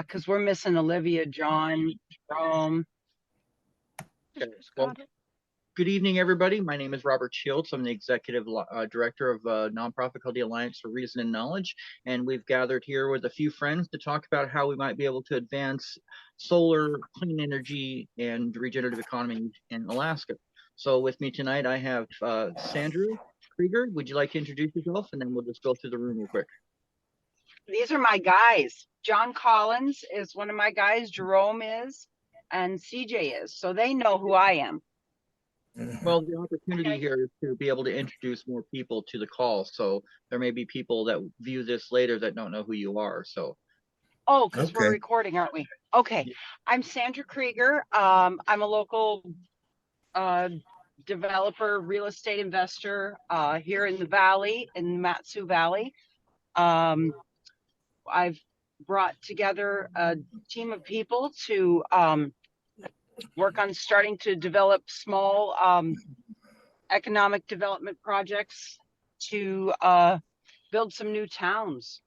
because we're missing Olivia, John, Jerome. Okay. Well, good evening, everybody. My name is Robert Shields. I'm the executive director of a nonprofit called the Alliance for Reason and Knowledge, and we've gathered here with a few friends to talk about how we might be able to advance solar, clean energy, and regenerative economy in Alaska. So with me tonight, I have Sandra Krieger. Would you like to introduce yourself, and then we'll just go through the room real quick. These are my guys. John Collins is one of my guys. Jerome is, and CJ is. So they know who I am. Well, the opportunity here is to be able to introduce more people to the call. So there may be people that view this later that don't know who you are. So. Oh, because we're recording, aren't we? Okay. I'm Sandra Krieger. I'm a local developer, real estate investor here in the Valley, in the Mat-Su Valley. I've brought together a team of people to work on starting to develop small economic development projects to build some new towns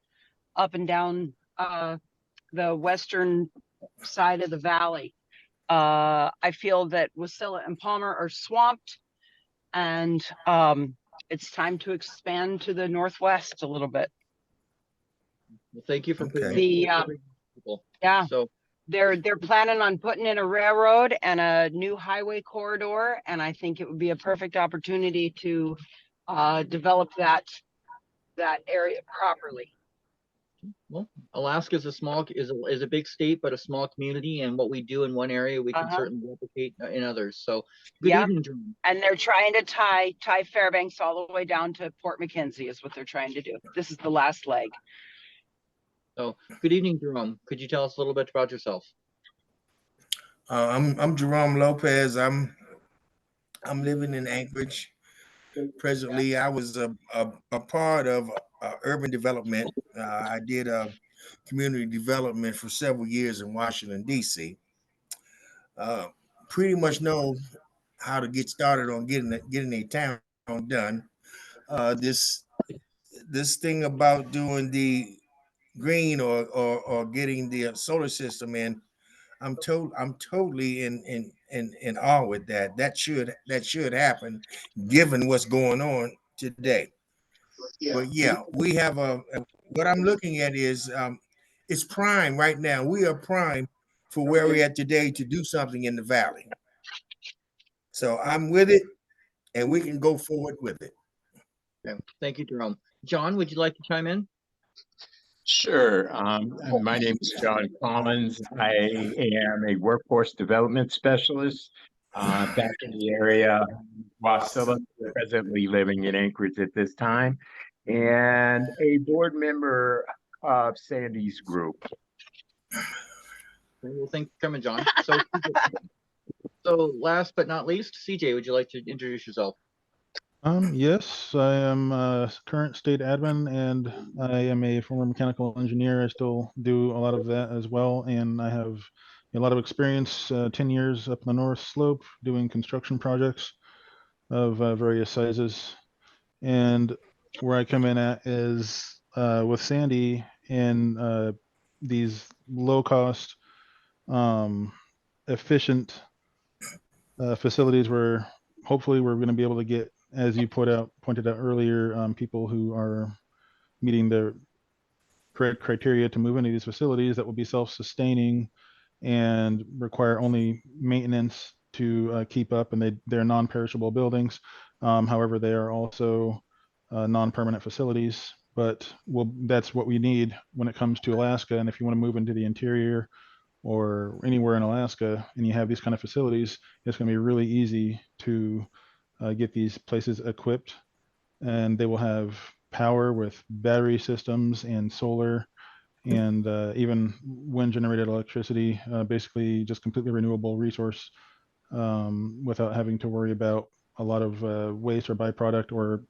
up and down the western side of the valley. I feel that Wasilla and Palmer are swamped, and it's time to expand to the northwest a little bit. Well, thank you for yeah. So they're planning on putting in a railroad and a new highway corridor, and I think it would be a perfect opportunity to develop that area properly. Well, Alaska is a big state, but a small community, and what we do in one area, we can certainly replicate in others. So, good evening, Jerome. And they're trying to tie Fairbanks all the way down to Port McKenzie is what they're trying to do. This is the last leg. So, good evening, Jerome. Could you tell us a little bit about yourself? I'm Jerome Lopez. I'm living in Anchorage. Presently, I was a part of urban development. I did community development for several years in Washington, D.C. Pretty much know how to get started on getting a town done. This thing about doing the green or getting the solar system in, I'm totally in awe with that. That should happen given what's going on today. But yeah, we have what I'm looking at is it's prime right now. We are prime for where we're at today to do something in the valley. So I'm with it, and we can go forward with it. Okay. Thank you, Jerome. John, would you like to chime in? Sure. My name is John Collins. I am a workforce development specialist back in the area, Wasilla, presently living in Anchorage at this time, and a board member of Sandy's group. Well, thank you for coming, John. So last but not least, CJ, would you like to introduce yourself? Yes, I am a current state admin, and I am a former mechanical engineer. I still do a lot of that as well, and I have a lot of experience, 10 years up the North Slope doing construction projects of various sizes. And where I come in at is with Sandy in these low-cost, efficient facilities where hopefully we're going to be able to get, as you pointed out earlier, people who are meeting the correct criteria to move into these facilities that will be self-sustaining and require only maintenance to keep up, and they're non-perishable buildings. However, they are also non-permanent facilities, but that's what we need when it comes to Alaska. And if you want to move into the interior or anywhere in Alaska and you have these kind of facilities, it's going to be really easy to get these places equipped, and they will have power with battery systems and solar and even wind generated electricity, basically just completely renewable resource without having to worry about a lot of waste or byproduct or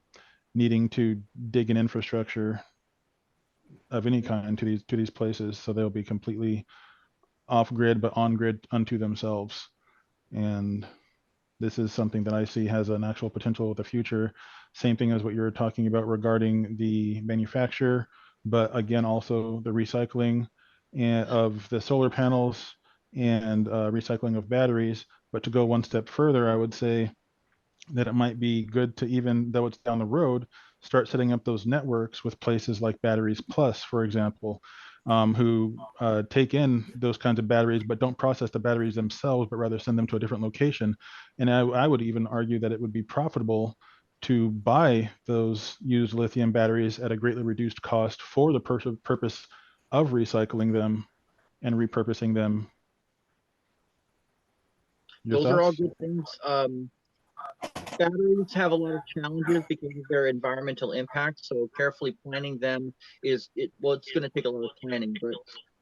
needing to dig an infrastructure of any kind to these places. So they'll be completely off grid but on grid unto themselves. And this is something that I see has an actual potential of the future. Same thing as what you were talking about regarding the manufacture, but again, also the recycling and of the solar panels and recycling of batteries. But to go one step further, I would say that it might be good to, even though it's down the road, start setting up those networks with places like Batteries Plus, for example, who take in those kinds of batteries, but don't process the batteries themselves, but rather send them to a different location. And I would even argue that it would be profitable to buy those used lithium batteries at a greatly reduced cost for the purpose of recycling them and repurposing them. Your Those are all thoughts? good things. Batteries have a lot of challenges because of their environmental impact. So carefully planning them well, it's going to take a lot of planning. But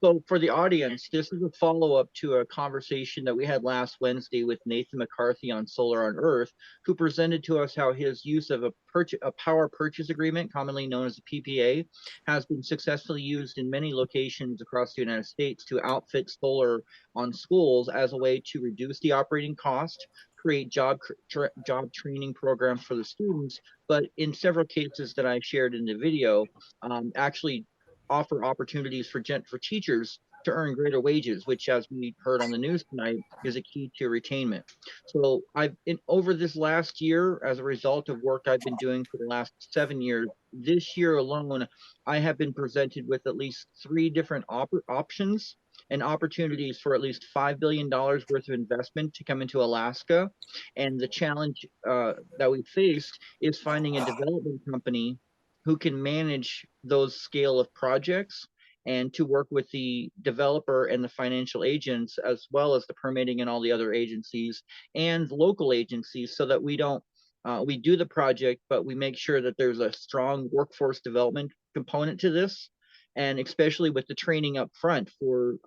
so for the audience, this is a follow-up to a conversation that we had last Wednesday with Nathan McCarthy on Solar on Earth, who presented to us how his use of a power purchase agreement, commonly known as a PPA, has been successfully used in many locations across the United States to outfit solar on schools as a way to reduce the operating cost, create job training programs for the students, but in several cases that I shared in the video, actually offer opportunities for teachers to earn greater wages, which, as we heard on the news tonight, is a key to retainment. So over this last year, as a result of work I've been doing for the last 7 years, this year alone, I have been presented with at least 3 different options and opportunities for at least $5 billion worth of investment to come into Alaska. And the challenge that we faced is finding a development company who can manage those scale of projects and to work with the developer and the financial agents, as well as the permitting and all the other agencies and local agencies, so that we don't we do the project, but we make sure that there's a strong workforce development component to this, and especially with the training up front for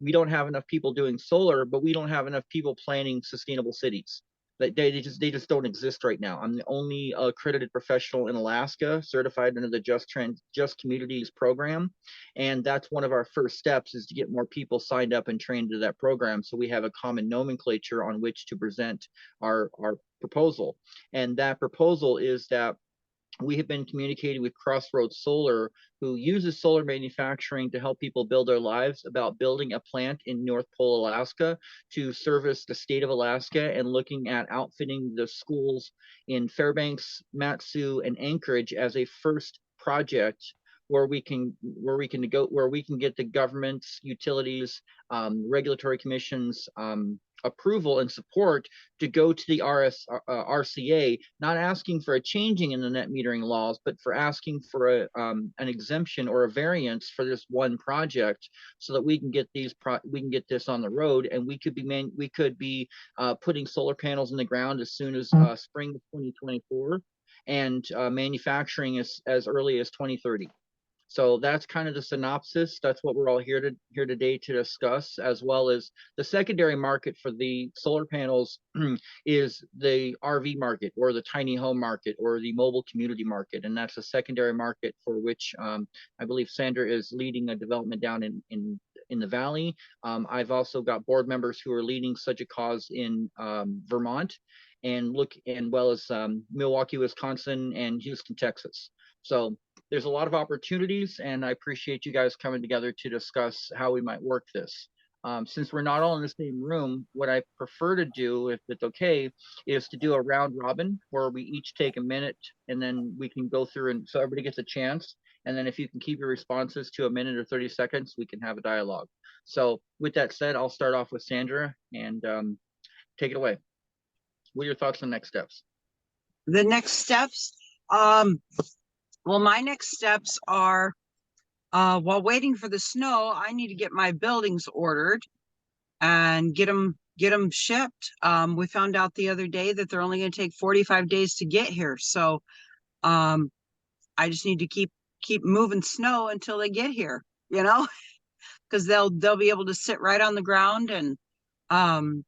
we don't have enough people doing solar, but we don't have enough people planning sustainable cities. They just don't exist right now. I'm the only accredited professional in Alaska certified under the Just Communities program, and that's one of our first steps, is to get more people signed up and trained to that program, so we have a common nomenclature on which to present our proposal. And that proposal is that we have been communicating with Crossroad Solar, who uses solar manufacturing to help people build their lives, about building a plant in North Pole, Alaska, to service the state of Alaska, and looking at outfitting the schools in Fairbanks, Mat-Su, and Anchorage as a first project where we can get the government's, utilities, regulatory commissions, approval and support to go to the RCA, not asking for a changing in the net metering laws, but for asking for an exemption or a variance for this one project, so that we can get this on the road, and we could be putting solar panels in the ground as soon as spring of 2024, and manufacturing as early as 2030. So that's kind of the synopsis. That's what we're all here today to discuss, as well as the secondary market for the solar panels is the RV market, or the tiny home market, or the mobile community market. And that's a secondary market for which I believe Sandra is leading a development down in the Valley. I've also got board members who are leading such a cause in Vermont, and well as Milwaukee, Wisconsin, and Houston, Texas. So there's a lot of opportunities, and I appreciate you guys coming together to discuss how we might work this. Since we're not all in the same room, what I prefer to do, if it's okay, is to do a round robin where we each take a minute, and then we can go through, and so everybody gets a chance. And then if you can keep your responses to a minute or 30 seconds, we can have a dialogue. So with that said, I'll start off with Sandra, and take it away. What are your thoughts on next steps? The next steps, well, my next steps are, while waiting for the snow, I need to get my buildings ordered and get them shipped. We found out the other day that they're only going to take 45 days to get here. So I just need to keep moving snow until they get here, because they'll be able to sit right on the ground and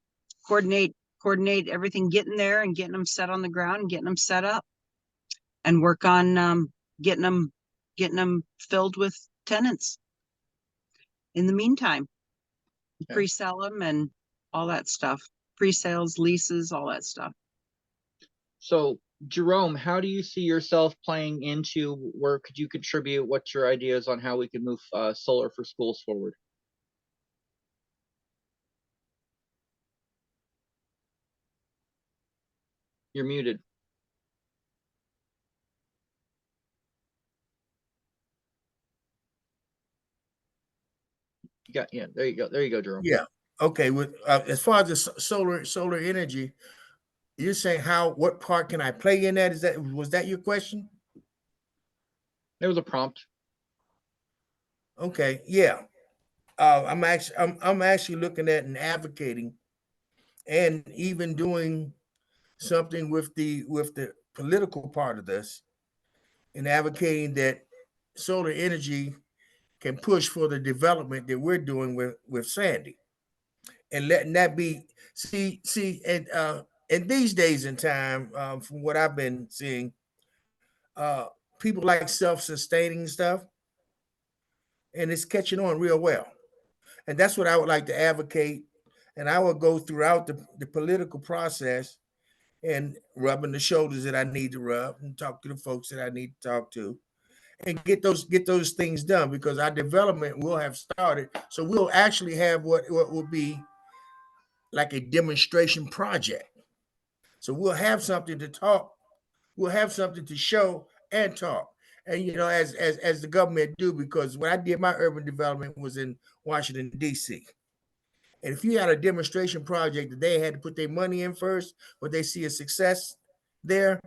coordinate everything getting there and getting them set on the ground and getting them set up, and work on getting them filled with tenants in the meantime. Okay. Pre-sell them and all that stuff, pre-sales, leases, all that stuff. So Jerome, how do you see yourself playing into where could you contribute? What's your ideas on how we can move solar for schools forward? You're muted. Yeah, there you go. There you go, Jerome. Yeah. Okay. With as far as the solar energy, you're saying what part can I play in that? Was that your question? There was a prompt. Okay. Yeah. I'm actually looking at and advocating, and even doing something with the political part of this, and advocating that solar energy can push for the development that we're doing with Sandy, and letting that be and these days in time, from what I've been seeing, uh, people like self-sustaining stuff, and it's catching on real well. And that's what I would like to advocate. And I will go throughout the political process and rubbing the shoulders that I need to rub and talk to the folks that I need to talk to and get those things done, because our development will have started. So we'll actually have what will be like a demonstration project. So we'll have something to talk, we'll have something to show and talk. And as the government do, because when I did my urban development was in Washington, D.C. And if you had a demonstration project that they had to put their money in first, but they see a success there,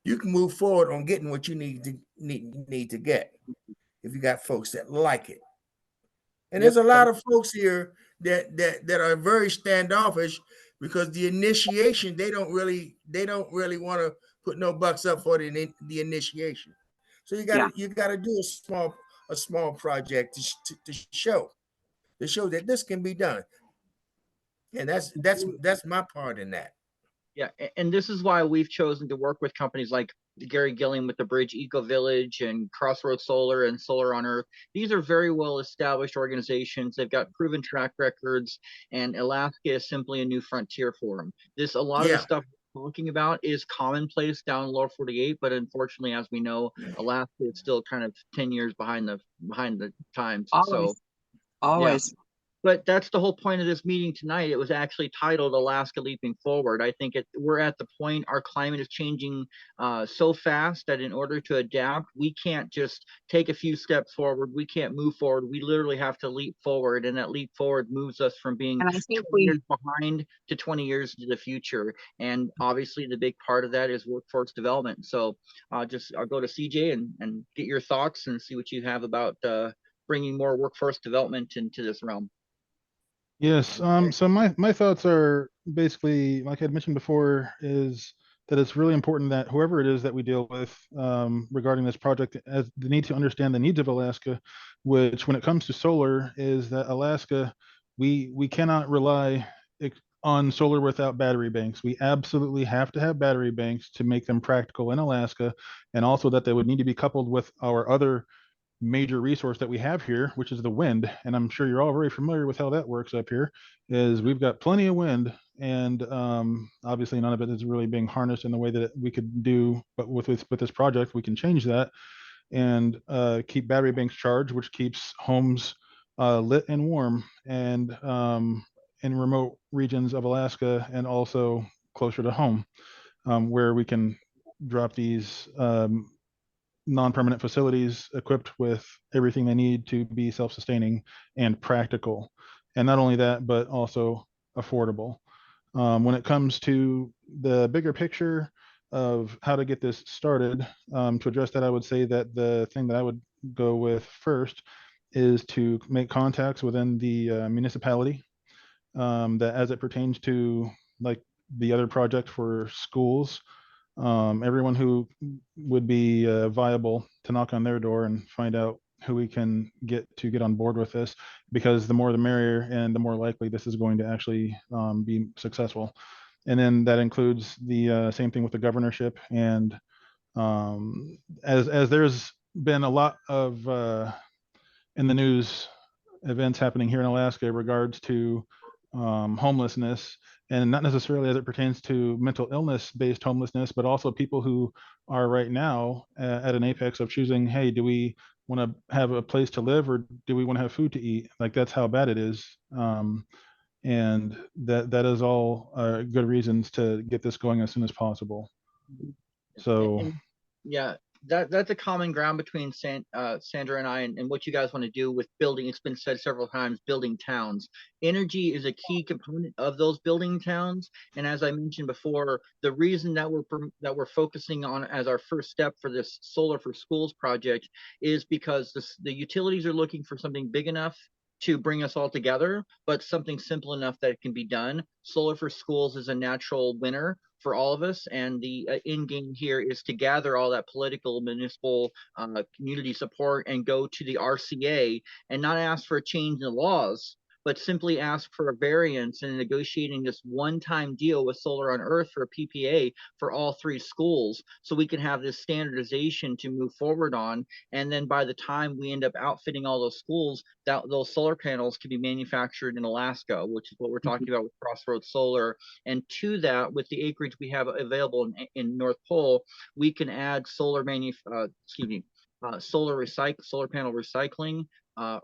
you can move forward on getting what you need to get if you got folks that like it. And Yep. there's a lot of folks here that are very standoffish, because the initiation, they don't really want to put no bucks up for the initiation. So you gotta do a small project to show that this can be done. And that's my part in that. Yeah, and this is why we've chosen to work with companies like Gary Gilliam with the Bridge Ecovillage and Crossroad Solar and Solar on Earth. These are very well established organizations. They've got proven track records, and Alaska is simply a new frontier for them. A lot of the stuff we're talking about is commonplace down in lower 48, but unfortunately, as we know, Alaska is still kind of 10 years behind the times. Always. So Always. but that's the whole point of this meeting tonight. It was actually titled Alaska Leaping Forward. I think we're at the point, our climate is changing so fast that in order to adapt, we can't just take a few steps forward. We can't move forward. We literally have to leap forward. And that leap forward moves us from being And I think 20 years behind to 20 years into the future. And obviously the big part of that is workforce development. So I'll go to CJ and get your thoughts and see what you have about bringing more workforce development into this realm. Yes. So my thoughts are basically, like I had mentioned before, is that it's really important that whoever it is that we deal with regarding this project, as the need to understand the needs of Alaska, which when it comes to solar is that Alaska, we cannot rely on solar without battery banks. We absolutely have to have battery banks to make them practical in Alaska, and also that they would need to be coupled with our other major resource that we have here, which is the wind. And I'm sure you're all very familiar with how that works up here. Is we've got plenty of wind, and obviously none of it is really being harnessed in the way that we could do. But with this project, we can change that and keep battery banks charged, which keeps homes lit and warm, and in remote regions of Alaska, and also closer to home, where we can drop these non-permanent facilities equipped with everything they need to be self-sustaining and practical. And not only that, but also affordable. When it comes to the bigger picture of how to get this started, to address that, I would say that the thing that I would go with first is to make contacts within the municipality, that as it pertains to like the other project for schools, everyone who would be viable, to knock on their door and find out who we can get on board with this, because the more the merrier, and the more likely this is going to actually be successful. And then that includes the same thing with the governorship. And as there's been a lot of in the news events happening here in Alaska in regards to homelessness, and not necessarily as it pertains to mental illness based homelessness, but also people who are right now at an apex of choosing, hey, do we want to have a place to live or do we want to have food to eat? Like that's how bad it is. And that is all good reasons to get this going as soon as possible. So And yeah, that's a common ground between Sandra and I, and what you guys want to do with building. It's been said several times, building towns. Energy is a key component of those building towns. And as I mentioned before, the reason that we're focusing on as our first step for this Solar for Schools project is because the utilities are looking for something big enough to bring us all together, but something simple enough that it can be done. Solar for Schools is a natural winner for all of us, and the end game here is to gather all that political, municipal, community support and go to the RCA and not ask for a change in the laws, but simply ask for a variance and negotiating this one-time deal with Solar on Earth for a PPA for all 3 schools, so we can have this standardization to move forward on. And then by the time we end up outfitting all those schools, those solar panels can be manufactured in Alaska, which is what we're talking about with Crossroad Solar. And to that, with the acreage we have available in North Pole, we can add solar solar panel recycling,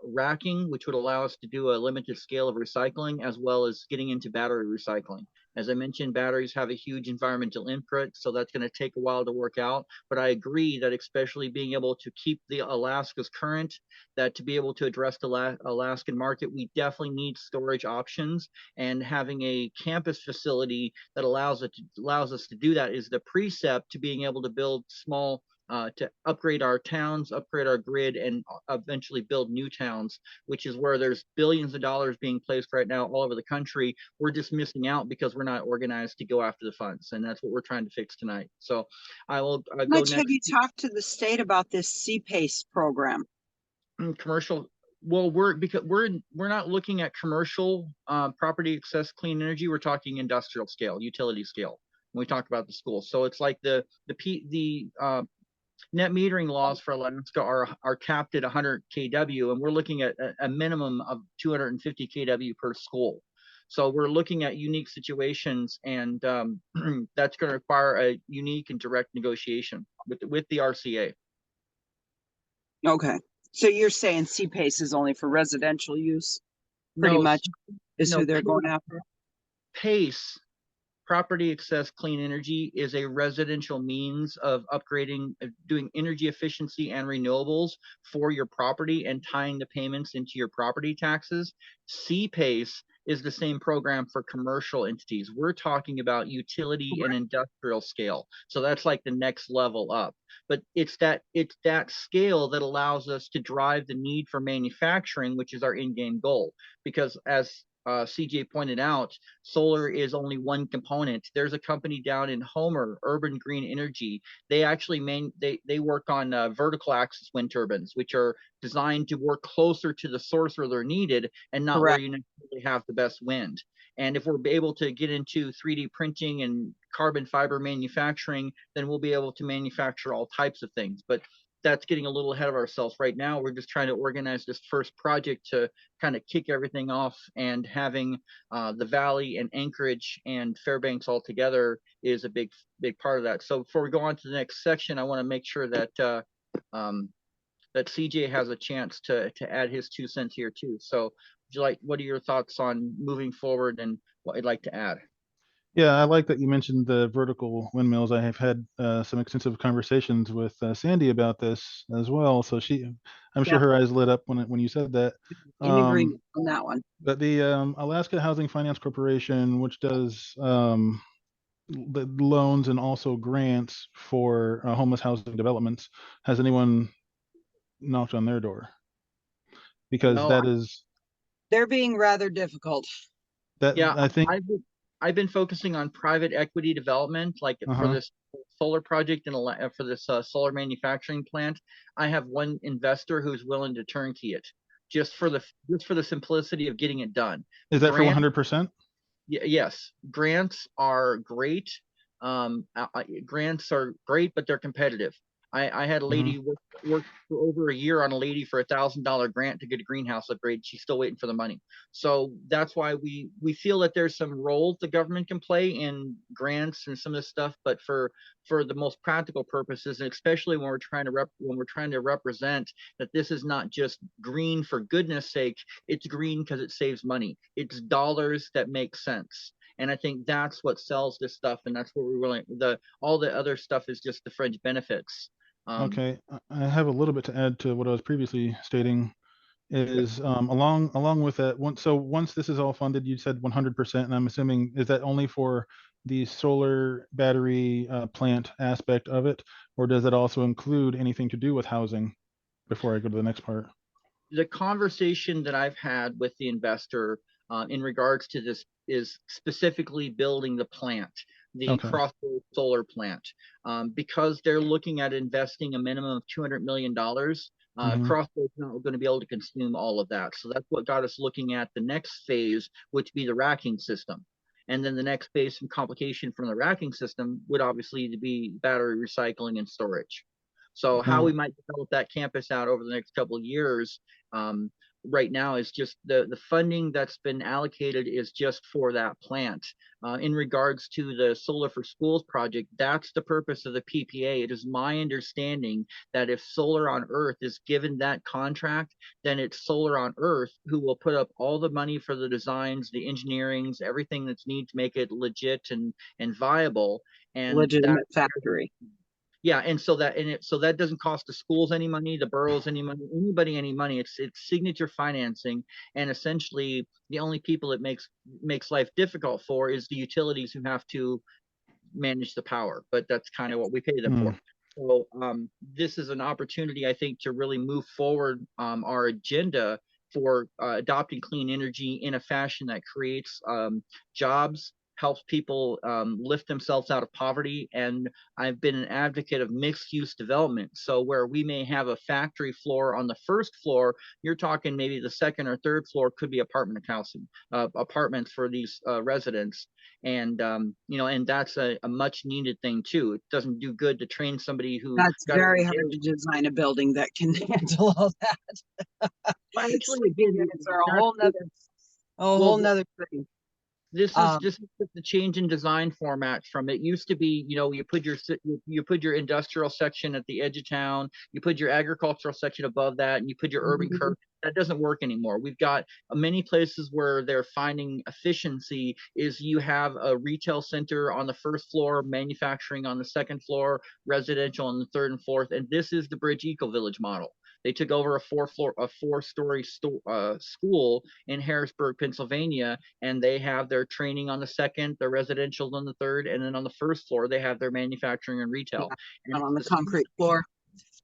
racking, which would allow us to do a limited scale of recycling, as well as getting into battery recycling. As I mentioned, batteries have a huge environmental input, so that's going to take a while to work out. But I agree that especially being able to keep the Alaska's current, that to be able to address the Alaskan market, we definitely need storage options. And having a campus facility that allows us to do that is the precept to being able to build small to upgrade our towns, upgrade our grid, and eventually build new towns, which is where there's billions of dollars being placed right now all over the country. We're just missing out because we're not organized to go after the funds, and that's what we're trying to fix tonight. So I will go How much next. have you talked to the state about this CPACE program? Commercial. Well, we're not looking at commercial property access clean energy. We're talking industrial scale, utility scale when we talk about the schools. So it's like the net metering laws for Alaska are capped at 100 kW, and we're looking at a minimum of 250 kW per school. So we're looking at unique situations, and that's going to require a unique and direct negotiation with the RCA. Okay, so you're saying CPACE is only for residential use? Pretty much is who they're going after? PACE, property access clean energy, is a residential means of upgrading, doing energy efficiency and renewables for your property and tying the payments into your property taxes. CPACE is the same program for commercial entities. We're talking about utility and industrial scale. So that's like the next level up. But it's that scale that allows us to drive the need for manufacturing, which is our in-game goal. Because as CJ pointed out, solar is only one component. There's a company down in Homer, Urban Green Energy. They actually they work on vertical axis wind turbines, which are designed to work closer to the source where they're needed and not where you necessarily have the best wind. And if we're able to get into 3D printing and carbon fiber manufacturing, then we'll be able to manufacture all types of things. But that's getting a little ahead of ourselves right now. We're just trying to organize this first project to kind of kick everything off, and having the Valley and Anchorage and Fairbanks all together is a big part of that. So before we go on to the next section, I want to make sure that that CJ has a chance to add his 2 cents here too. So what are your thoughts on moving forward and what I'd like to add? yeah, I like that you mentioned the vertical windmills. I have had some extensive conversations with Sandy about this as well. So I'm sure her eyes lit up when you said that. In agreement on that one. But the Alaska Housing Finance Corporation, which does the loans and also grants for homeless housing developments, has anyone knocked on their door? Because No, they're being rather difficult. yeah, I think I've been focusing on private equity development, like for this solar project and for this solar manufacturing plant. I have one investor who's willing to turnkey it, just for the simplicity of getting it done. Is that for 100%? Yes, grants are great. Grants are great, but they're competitive. I had a lady work for over a year on a lady for $1,000 grant to get a greenhouse upgrade. She's still waiting for the money. So that's why we feel that there's some roles the government can play in grants and some of this stuff, but for the most practical purposes, and especially when we're trying to represent that this is not just green for goodness sake, it's green because it saves money. It's dollars that make sense. And I think that's what sells this stuff, and that's what we're willing. All the other stuff is just the fringe benefits. Okay, I have a little bit to add to what I was previously stating. Is along with that, once this is all funded, you said 100%, and I'm assuming, is that only for the solar battery plant aspect of it, or does it also include anything to do with housing? Before I go to the next part, the conversation that I've had with the investor in regards to this is specifically building the plant, the okay. Crossroad Solar plant, because they're looking at investing a minimum of $200 million. Crossroad's not going to be able to consume all of that. So that's what got us looking at the next phase, which would be the racking system. And then the next phase from complication from the racking system would obviously be battery recycling and storage. So how we might develop that campus out over the next couple of years right now is just the funding that's been allocated is just for that plant. In regards to the Solar for Schools project, that's the purpose of the PPA. It is my understanding that if Solar on Earth is given that contract, then it's Solar on Earth who will put up all the money for the designs, the engineerings, everything that's needed to make it legit and viable. And legitimate factory. yeah, and so that doesn't cost the schools any money, the boroughs any money, anybody any money. It's signature financing, and essentially the only people it makes life difficult for is the utilities who have to manage the power. But that's kind of what we pay them for. So this is an opportunity, I think, to really move forward our agenda for adopting clean energy in a fashion that creates jobs, helps people lift themselves out of poverty. And I've been an advocate of mixed use development. So where we may have a factory floor on the first floor, you're talking maybe the second or third floor could be apartment housing, apartments for these residents. And and that's a much needed thing too. It doesn't do good to train somebody who That's very hard to design a building that can handle all that. Well, actually, again, It's a whole nother thing. This is just the change in design format from it used to be, you put your industrial section at the edge of town, you put your agricultural section above that, and you put your urban curve. That doesn't work anymore. We've got many places where they're finding efficiency is you have a retail center on the first floor, manufacturing on the second floor, residential on the third and fourth, and this is the Bridge Ecovillage model. They took over a four-story school in Harrisburg, Pennsylvania, and they have their training on the second, their residential on the third, and then on the first floor they have their manufacturing and retail. And on the concrete floor.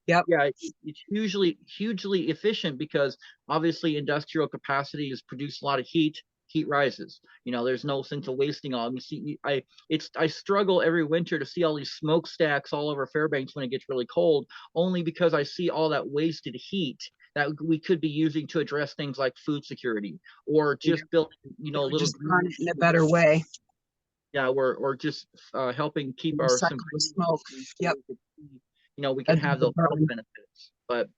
Yep. Yeah, it's hugely efficient because obviously industrial capacity has produced a lot of heat. Heat rises. There's no sense of wasting all. You see, I struggle every winter to see all these smokestacks all over Fairbanks when it gets really cold, only because I see all that wasted heat that we could be using to address things like food security or just building, a little just run it in a better way. Yeah, or just helping keep our Recycling smoke. Yep. We can have those health benefits. But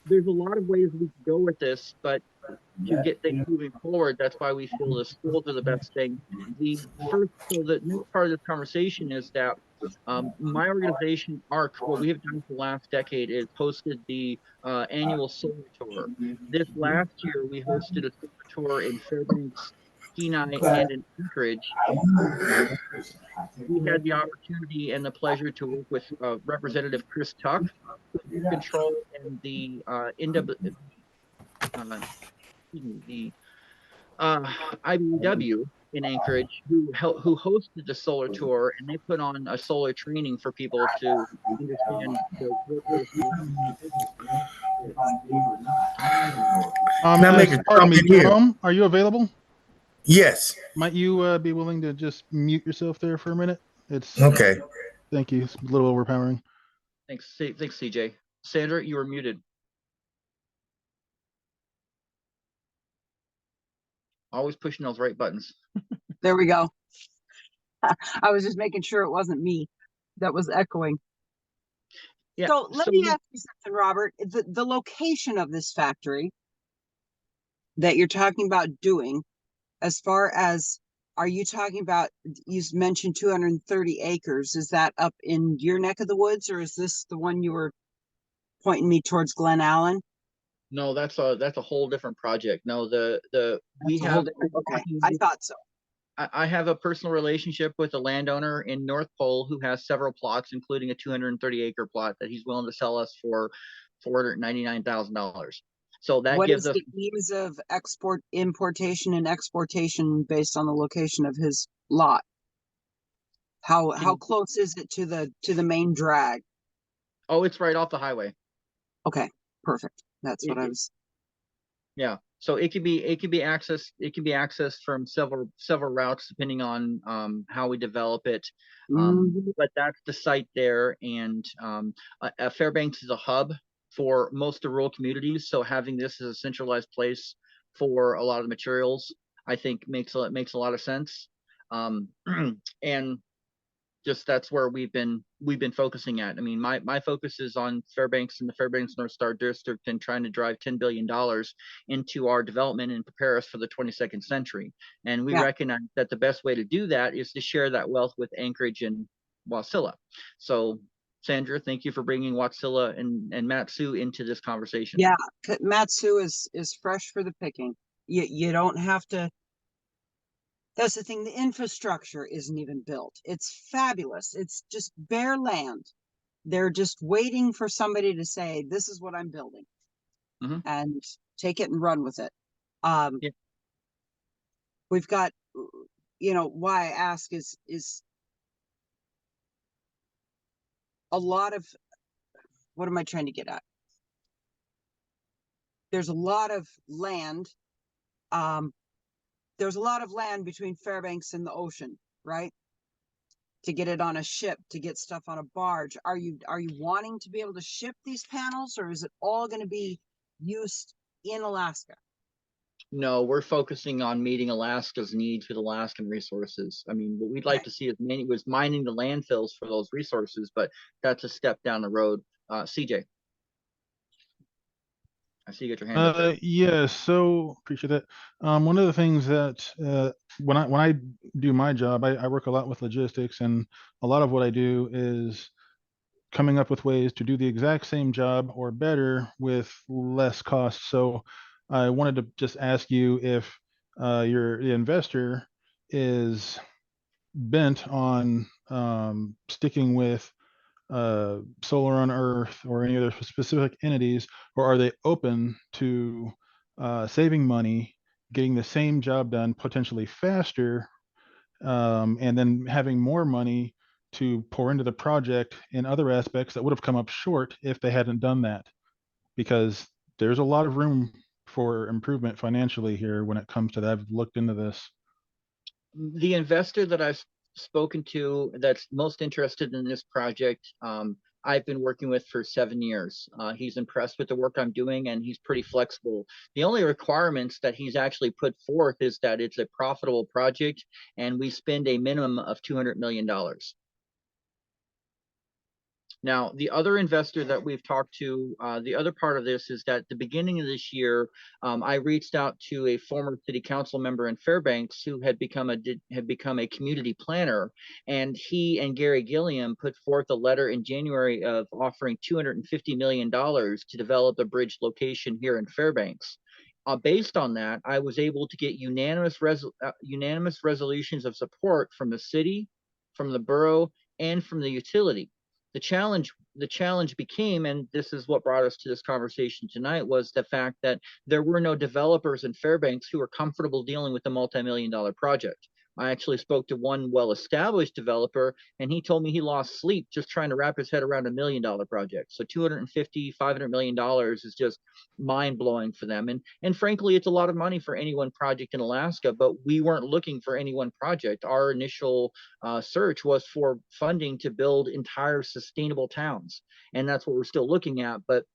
there's a lot of ways we can go with this, but to get things moving forward, that's why we feel the schools are the best thing. The next part of this conversation is that my organization, ARC, what we have done for the last decade is hosted the annual solar tour. This last year, we hosted a solar tour in Fairbanks, Kenai, and in Anchorage. We had the opportunity and the pleasure to work with Representative Chris Tuck, who control and the IBEW in Anchorage, who hosted the solar tour, and they put on a solar training for people to understand pardon me, Jerome, are you available? Yes. Might you be willing to just mute yourself there for a minute? It's okay. Thank you. It's a little overpowering. Thanks, CJ. Sandra, you are muted. Always pushing those right buttons. There we go. I was just making sure it wasn't me that was echoing. Yeah. So let So me ask you something, Robert. The location of this factory that you're talking about doing, as far as, are you talking about, you mentioned 230 acres. Is that up in your neck of the woods, or is this the one you were pointing me towards, Glen Allen? no, that's a whole different project. No, we That's a whole have. different, okay, I thought so. I have a personal relationship with a landowner in North Pole who has several plots, including a 230-acre plot that he's willing to sell us for $499,000. So that What gives is us. the ease of importation and exportation based on the location of his lot? How close is it to the main drag? Oh, it's right off the highway. Okay, perfect. That's what I was. Yeah. So it could be accessed from several routes depending on how we develop it. But that's the site there, and Fairbanks is a hub for most of rural communities. So having this as a centralized place for a lot of the materials, I think makes a lot of sense. And just that's where we've been focusing at. I mean, my focus is on Fairbanks and the Fairbanks North Star District and trying to drive $10 billion into our development and prepare us for the 22nd century. And we recognize that the best way to do that is to share that wealth with Anchorage and Wasilla. So Sandra, thank you for bringing Wasilla and Matsu into this conversation. Yeah, Matsu is fresh for the picking. You don't have to. That's the thing. The infrastructure isn't even built. It's fabulous. It's just bare land. They're just waiting for somebody to say, "This is what I'm building," and take it and run with it. We've got, why I ask is a lot of, what am I trying to get at? There's a lot of land. There's a lot of land between Fairbanks and the ocean, right? To get it on a ship, to get stuff on a barge. Are you wanting to be able to ship these panels, or is it all going to be used in Alaska? No, we're focusing on meeting Alaska's needs with Alaskan resources. I mean, what we'd like to see is mining the landfills for those resources, but that's a step down the road. CJ, I see you got your hand up there. Yeah, so appreciate that. One of the things that when I do my job, I work a lot with logistics, and a lot of what I do is coming up with ways to do the exact same job or better with less cost. So I wanted to just ask you if the investor is bent on sticking with Solar on Earth or any other specific entities, or are they open to saving money, getting the same job done potentially faster, and then having more money to pour into the project in other aspects that would have come up short if they hadn't done that? Because there's a lot of room for improvement financially here when it comes to that. I've looked into this. The investor that I've spoken to that's most interested in this project, I've been working with for 7 years. He's impressed with the work I'm doing, and he's pretty flexible. The only requirements that he's actually put forth is that it's a profitable project and we spend a minimum of $200 million. Now, the other investor that we've talked to, the other part of this is that at the beginning of this year, I reached out to a former city council member in Fairbanks who had become a community planner, and he and Gary Gilliam put forth a letter in January of offering $250 million to develop a bridge location here in Fairbanks. Based on that, I was able to get unanimous resolutions of support from the city, from the borough, and from the utility. The challenge became, and this is what brought us to this conversation tonight, was the fact that there were no developers in Fairbanks who were comfortable dealing with a multi-million-dollar project. I actually spoke to one well-established developer, and he told me he lost sleep just trying to wrap his head around $1 million project. So $250–500 million is just mind-blowing for them. And frankly, it's a lot of money for any one project in Alaska, but we weren't looking for any one project. Our initial search was for funding to build entire sustainable towns, and that's what we're still looking at. But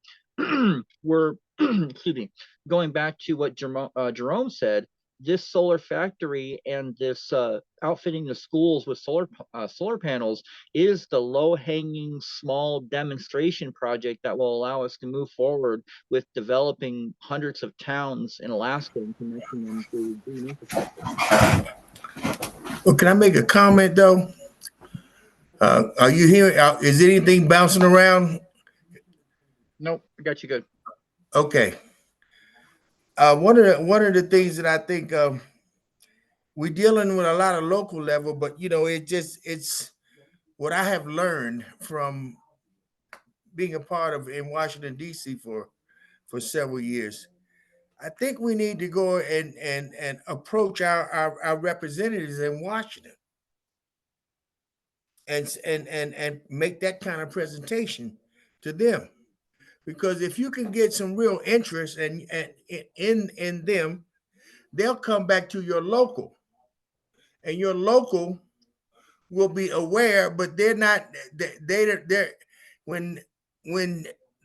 we're excuse me, going back to what Jerome said, this solar factory and this outfitting the schools with solar panels is the low-hanging small demonstration project that will allow us to move forward with developing hundreds of towns in Alaska and connecting them to green infrastructure. Well, can I make a comment though? Are you hearing? Is anything bouncing around? Nope, I got you good. Okay. One of the things that I think we're dealing with a lot of local level, but it's what I have learned from being a part of in Washington D.C. for several years. I think we need to go and approach our representatives in Washington and make that kind of presentation to them. Because if you can get some real interest and in them, they'll come back to your local, and your local will be aware, but they're not. They're when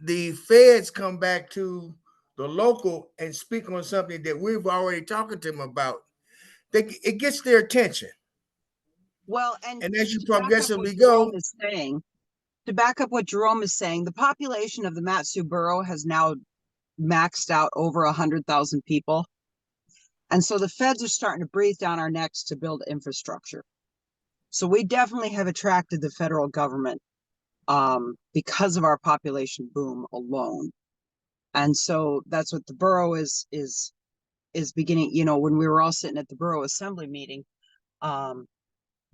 the feds come back to the local and speak on something that we've already talking to them about, it gets their attention. Well, And as you to back up what progressively Jerome go, is saying, to back up what Jerome is saying, the population of the Matsu borough has now maxed out over 100,000 people. And so the feds are starting to breathe down our necks to build infrastructure. So we definitely have attracted the federal government because of our population boom alone. And so that's what the borough is beginning. You know, when we were all sitting at the borough assembly meeting,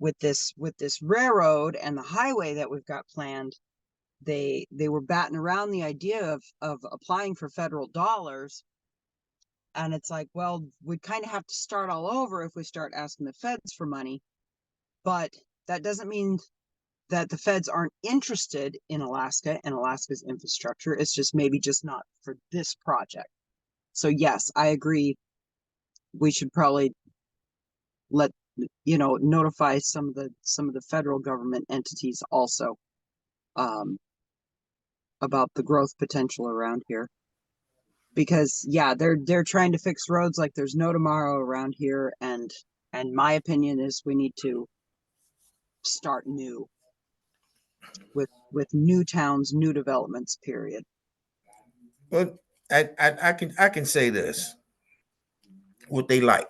with this railroad and the highway that we've got planned, they were batting around the idea of applying for federal dollars. And it's like, well, we kind of have to start all over if we start asking the feds for money. But that doesn't mean that the feds aren't interested in Alaska and Alaska's infrastructure. It's just maybe just not for this project. So yes, I agree. We should probably notify some of the federal government entities also about the growth potential around here. Because yeah, they're trying to fix roads like there's no tomorrow around here, and my opinion is we need to start new with new towns, new developments, period. well, I can say this. What they like.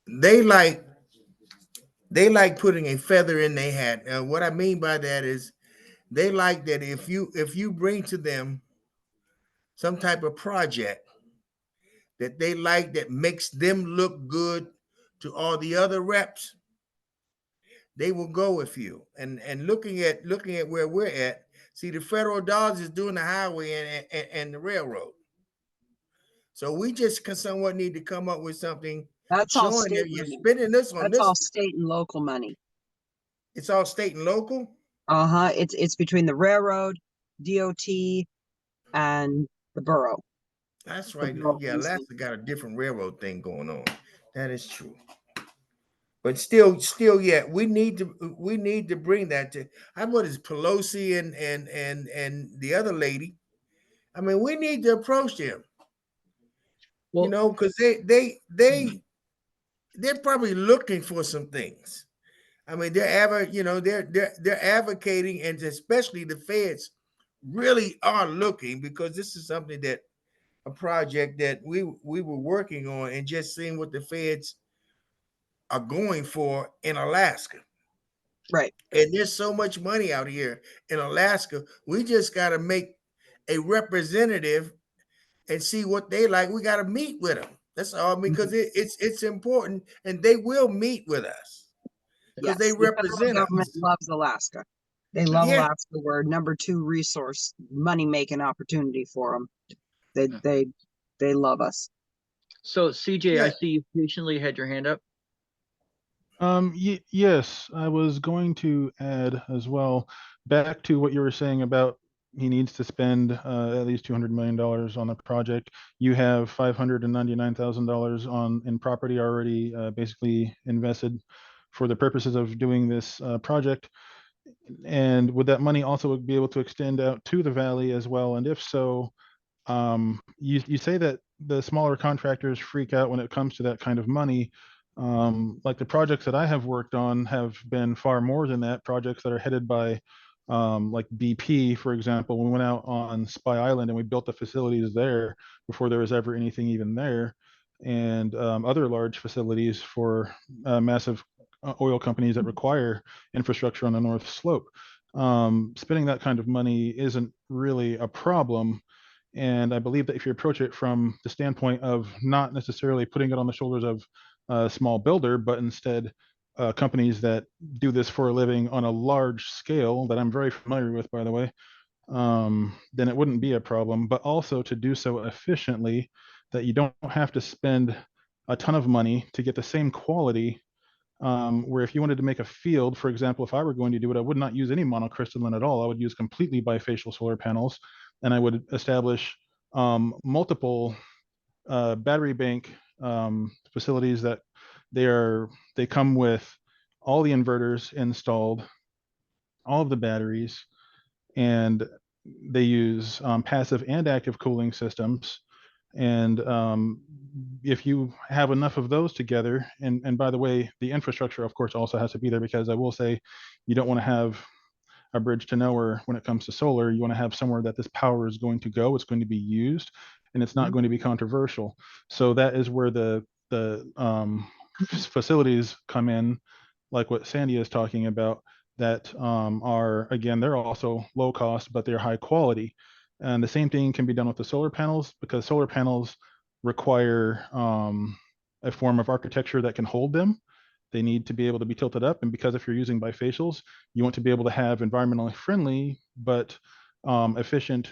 They like putting a feather in their hat. What I mean by that is they like that if you bring to them some type of project that they like that makes them look good to all the other reps, they will go with you. And looking at where we're at, see, the federal dollars is doing the highway and the railroad. So we just somewhat need to come up with something That's all showing state that you're money. spending this on That's this. all state and local money. It's all state and local. It's between the railroad, DOT, and the borough. That's right. borough Yeah, easement. Alaska got a different railroad thing going on. That is true. But still, yeah, we need to bring that to. What is Pelosi and the other lady? I mean, we need to approach them. Well, Because they're probably looking for some things. I mean, they're advocating, and especially the feds really are looking, because this is something that a project that we were working on, and just seeing what the feds are going for in Alaska. Right. And there's so much money out here in Alaska. We just got to make a representative and see what they like. We got to meet with them. That's all. I mean, because it's important, and they will meet with us because they Yes, the federal represent government us. loves Alaska. They love Yeah. Alaska. We're number 2 resource, money making opportunity for them. They love us. so CJ, I Yeah. see you patiently had your hand up. Yes, I was going to add as well, back to what you were saying about he needs to spend at least $200 million on the project. You have $599,000 in property already basically invested for the purposes of doing this project. And would that money also be able to extend out to the valley as well? And if so, you say that the smaller contractors freak out when it comes to that kind of money. Like the projects that I have worked on have been far more than that. Projects that are headed by like BP, for example. We went out on Spy Island and we built the facilities there before there was ever anything even there, and other large facilities for massive oil companies that require infrastructure on the North Slope. Spending that kind of money isn't really a problem. And I believe that if you approach it from the standpoint of not necessarily putting it on the shoulders of a small builder, but instead companies that do this for a living on a large scale that I'm very familiar with, by the way, then it wouldn't be a problem. But also to do so efficiently that you don't have to spend a ton of money to get the same quality. Where if you wanted to make a field, for example, if I were going to do it, I would not use any monocrystalline at all. I would use completely bifacial solar panels, and I would establish multiple battery bank facilities that they come with all the inverters installed, all of the batteries, and they use passive and active cooling systems. And if you have enough of those together, and by the way, the infrastructure, of course, also has to be there, because I will say you don't want to have a bridge to nowhere when it comes to solar. You want to have somewhere that this power is going to go, it's going to be used, and it's not going to be controversial. So that is where the facilities come in, like what Sandy is talking about, that are, again, they're also low cost, but they're high quality. And the same thing can be done with the solar panels, because solar panels require a form of architecture that can hold them. They need to be able to be tilted up. And because if you're using bifacials, you want to be able to have environmentally friendly but efficient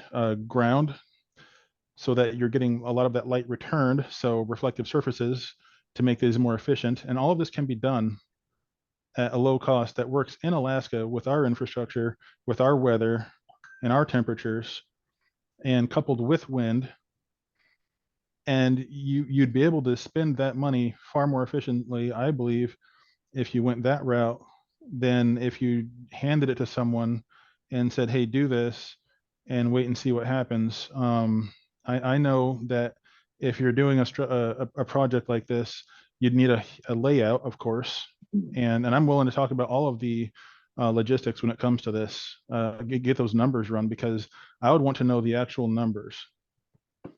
ground, so that you're getting a lot of that light returned, so reflective surfaces, to make these more efficient. And all of this can be done at a low cost that works in Alaska with our infrastructure, with our weather and our temperatures, and coupled with wind. And you'd be able to spend that money far more efficiently, I believe, if you went that route, than if you handed it to someone and said, hey, do this and wait and see what happens. I know that if you're doing a project like this, you'd need a layout, of course. And I'm willing to talk about all of the logistics when it comes to this, get those numbers run, because I would want to know the actual numbers.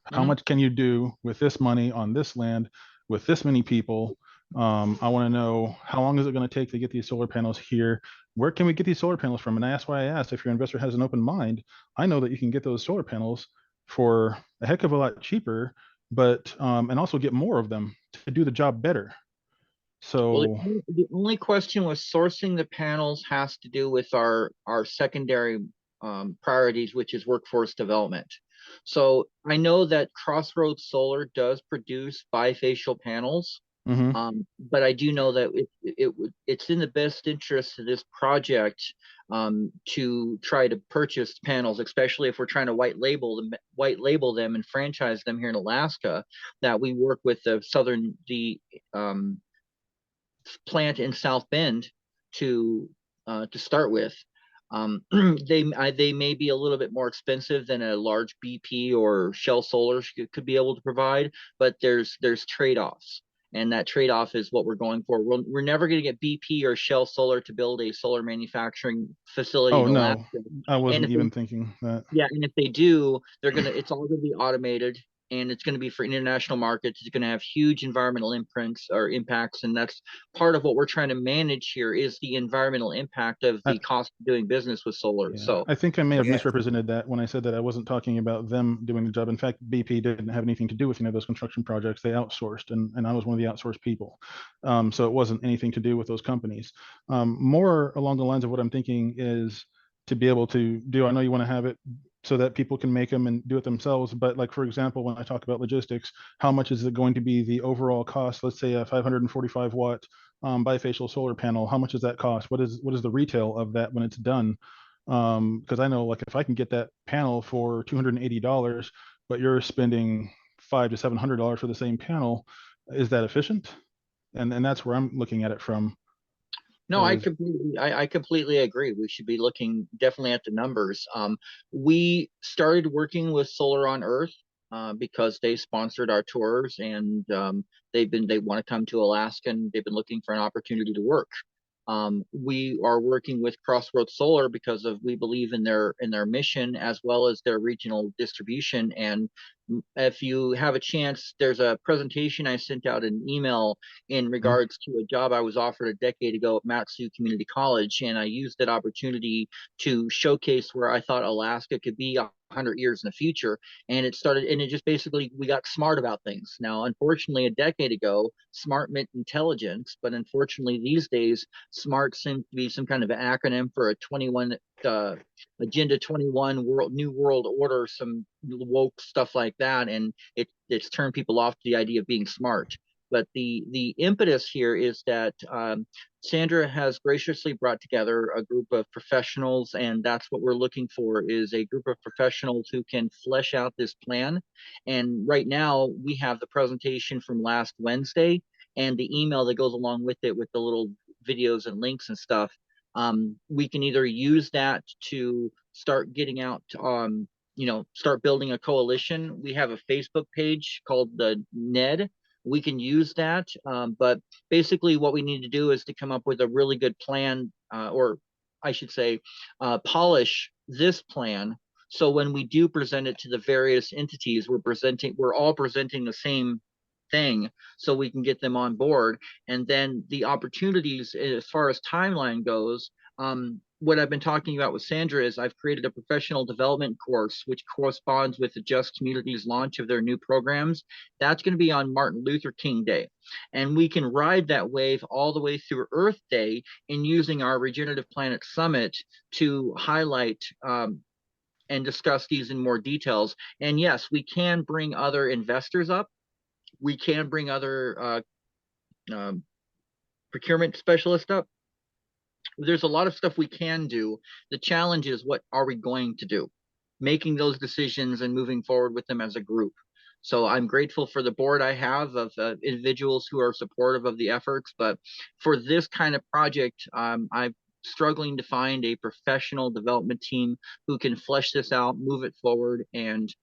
How much can you do with this money on this land with this many people? I want to know, how long is it going to take to get these solar panels here? Where can we get these solar panels from? And that's why I asked, if your investor has an open mind, I know that you can get those solar panels for a heck of a lot cheaper, but and also get more of them to do the job better. So Well, the only question with sourcing the panels has to do with our secondary priorities, which is workforce development. So I know that Crossroad Solar does produce bifacial panels, but I do know that it's in the best interest of this project to try to purchase panels, especially if we're trying to white label them and franchise them here in Alaska. That we work with the plant in South Bend to start with. They may be a little bit more expensive than a large BP or Shell Solar could be able to provide, but there's trade-offs, and that trade-off is what we're going for. We're never going to get BP or Shell Solar to build a solar manufacturing facility in Alaska. I wasn't even thinking that. Yeah, and if they do, it's all going to be automated, and it's going to be for international markets. It's going to have huge environmental impacts, and that's part of what we're trying to manage here, is the environmental impact of the cost of doing business with solar. Yeah, So I think I may have Yeah. misrepresented that when I said that I wasn't talking about them doing the job. In fact, BP didn't have anything to do with those construction projects. They outsourced, and I was one of the outsourced people. So it wasn't anything to do with those companies. More along the lines of what I'm thinking is to be able to do, I know you want to have it so that people can make them and do it themselves. But like, for example, when I talk about logistics, how much is it going to be the overall cost? Let's say a 545 watt bifacial solar panel. How much does that cost? What is the retail of that when it's done? Because I know, like, if I can get that panel for $280, but you're spending $500 to $700 for the same panel, is that efficient? And that's where I'm looking at it from. no, I completely agree. We should be looking definitely at the numbers. We started working with Solar on Earth because they sponsored our tours, and they want to come to Alaska, and they've been looking for an opportunity to work. We are working with Crossroad Solar because we believe in their mission as well as their regional distribution. And if you have a chance, there's a presentation I sent out an email in regards to a job I was offered a decade ago at Matsu Community College, and I used that opportunity to showcase where I thought Alaska could be 100 years in the future. And it just basically, we got smart about things. Now, unfortunately, a decade ago, smart meant intelligence, but unfortunately these days, SMART seems to be some kind of an acronym for a 21 Agenda 21 New World Order, some woke stuff like that, and it's turned people off to the idea of being smart. But the impetus here is that Sandra has graciously brought together a group of professionals, and that's what we're looking for, is a group of professionals who can flesh out this plan. And right now we have the presentation from last Wednesday and the email that goes along with it with the little videos and links and stuff. We can either use that to start getting out, start building a coalition. We have a Facebook page called the NEDD. We can use that, but basically what we need to do is to come up with a really good plan, or I should say, polish this plan. So when we do present it to the various entities, we're all presenting the same thing, so we can get them on board. And then the opportunities as far as timeline goes, what I've been talking about with Sandra is I've created a professional development course which corresponds with the Just Communities launch of their new programs. That's going to be on Martin Luther King Day, and we can ride that wave all the way through Earth Day in using our Regenerative Planet Summit to highlight and discuss these in more details. And yes, we can bring other investors up. We can bring other procurement specialists up. There's a lot of stuff we can do. The challenge is, what are we going to do? Making those decisions and moving forward with them as a group. So I'm grateful for the board I have of individuals who are supportive of the efforts. But for this kind of project, I'm struggling to find a professional development team who can flesh this out, move it forward, and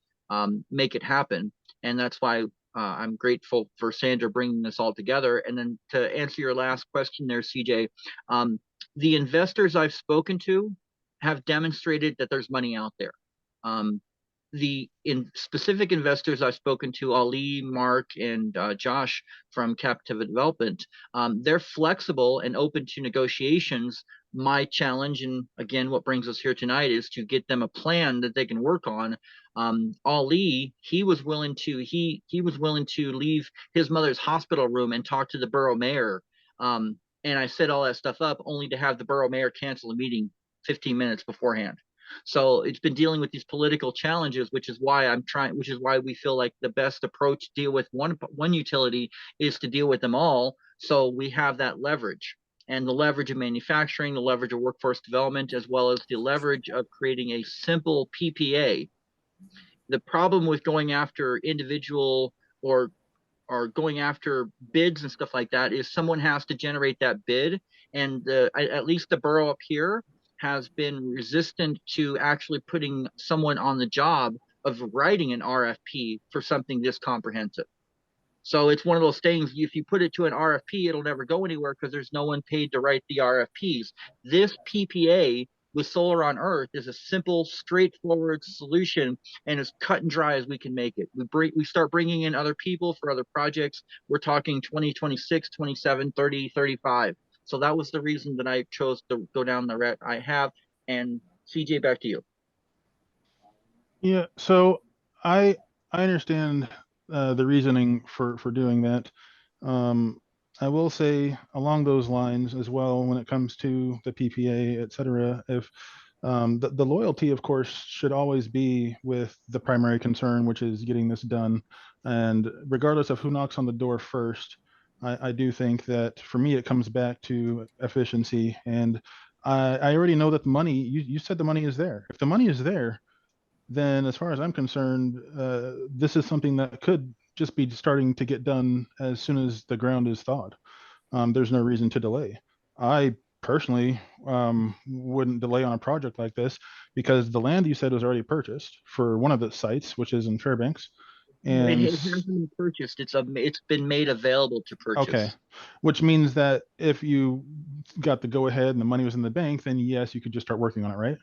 make it happen. And that's why I'm grateful for Sandra bringing this all together. And then to answer your last question there, CJ, the investors I've spoken to have demonstrated that there's money out there. The specific investors I've spoken to, Ali, Mark, and Josh from Captiva Development, they're flexible and open to negotiations. My challenge, and again, what brings us here tonight, is to get them a plan that they can work on. Ali, he was willing to leave his mother's hospital room and talk to the borough mayor. And I set all that stuff up only to have the borough mayor cancel the meeting 15 minutes beforehand. So it's been dealing with these political challenges, which is why we feel like the best approach to deal with one utility is to deal with them all. So we have that leverage, and the leverage of manufacturing, the leverage of workforce development, as well as the leverage of creating a simple PPA. The problem with going after individual or going after bids and stuff like that is someone has to generate that bid, and at least the borough up here has been resistant to actually putting someone on the job of writing an RFP for something this comprehensive. So it's one of those things, if you put it to an RFP, it'll never go anywhere because there's no one paid to write the RFPs. This PPA with Solar on Earth is a simple, straightforward solution, and as cut and dry as we can make it. We start bringing in other people for other projects. We're talking 2026, 27, 30, 35. So that was the reason that I chose to go down the route I have. And CJ, back to you. Yeah, so I understand the reasoning for doing that. I will say along those lines as well, when it comes to the PPA, et cetera, if the loyalty, of course, should always be with the primary concern, which is getting this done. And regardless of who knocks on the door first, I do think that for me, it comes back to efficiency. And I already know that the money, you said the money is there. If the money is there, then as far as I'm concerned, this is something that could just be starting to get done as soon as the ground is thawed. There's no reason to delay. I personally wouldn't delay on a project like this because the land you said was already purchased for one of the sites, which is in Fairbanks. And It hasn't been purchased. It's been made available to purchase. okay, which means that if you got the go ahead and the money was in the bank, then yes, you could just start working on it, right?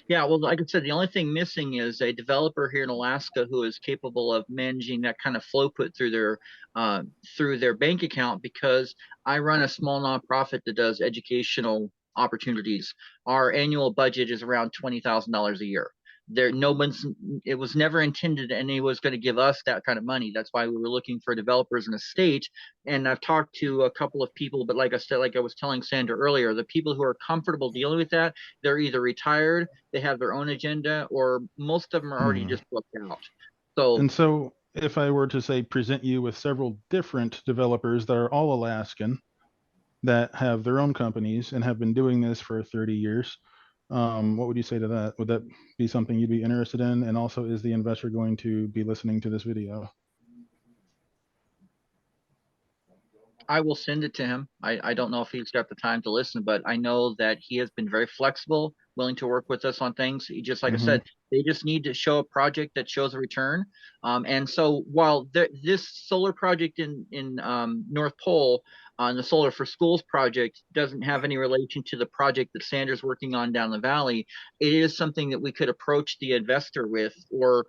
Yeah, well, like I said, the only thing missing is a developer here in Alaska who is capable of managing that kind of flow put through their bank account, because I run a small nonprofit that does educational opportunities. Our annual budget is around $20,000 a year. It was never intended anyone was going to give us that kind of money. That's why we were looking for developers in a state. And I've talked to a couple of people, but like I said, like I was telling Sandra earlier, the people who are comfortable dealing with that, they're either retired, they have their own agenda, or most of them are already just booked out. So, And so if I were to say present you with several different developers that are all Alaskan that have their own companies and have been doing this for 30 years, what would you say to that? Would that be something you'd be interested in? And also, is the investor going to be listening to this video? I will send it to him. I don't know if he's got the time to listen, but I know that he has been very flexible, willing to work with us on things. He just, like I said, they just need to show a project that shows a return. And so while this solar project in North Pole on the Solar for Schools project doesn't have any relation to the project that Sandra's working on down the valley, it is something that we could approach the investor with. Or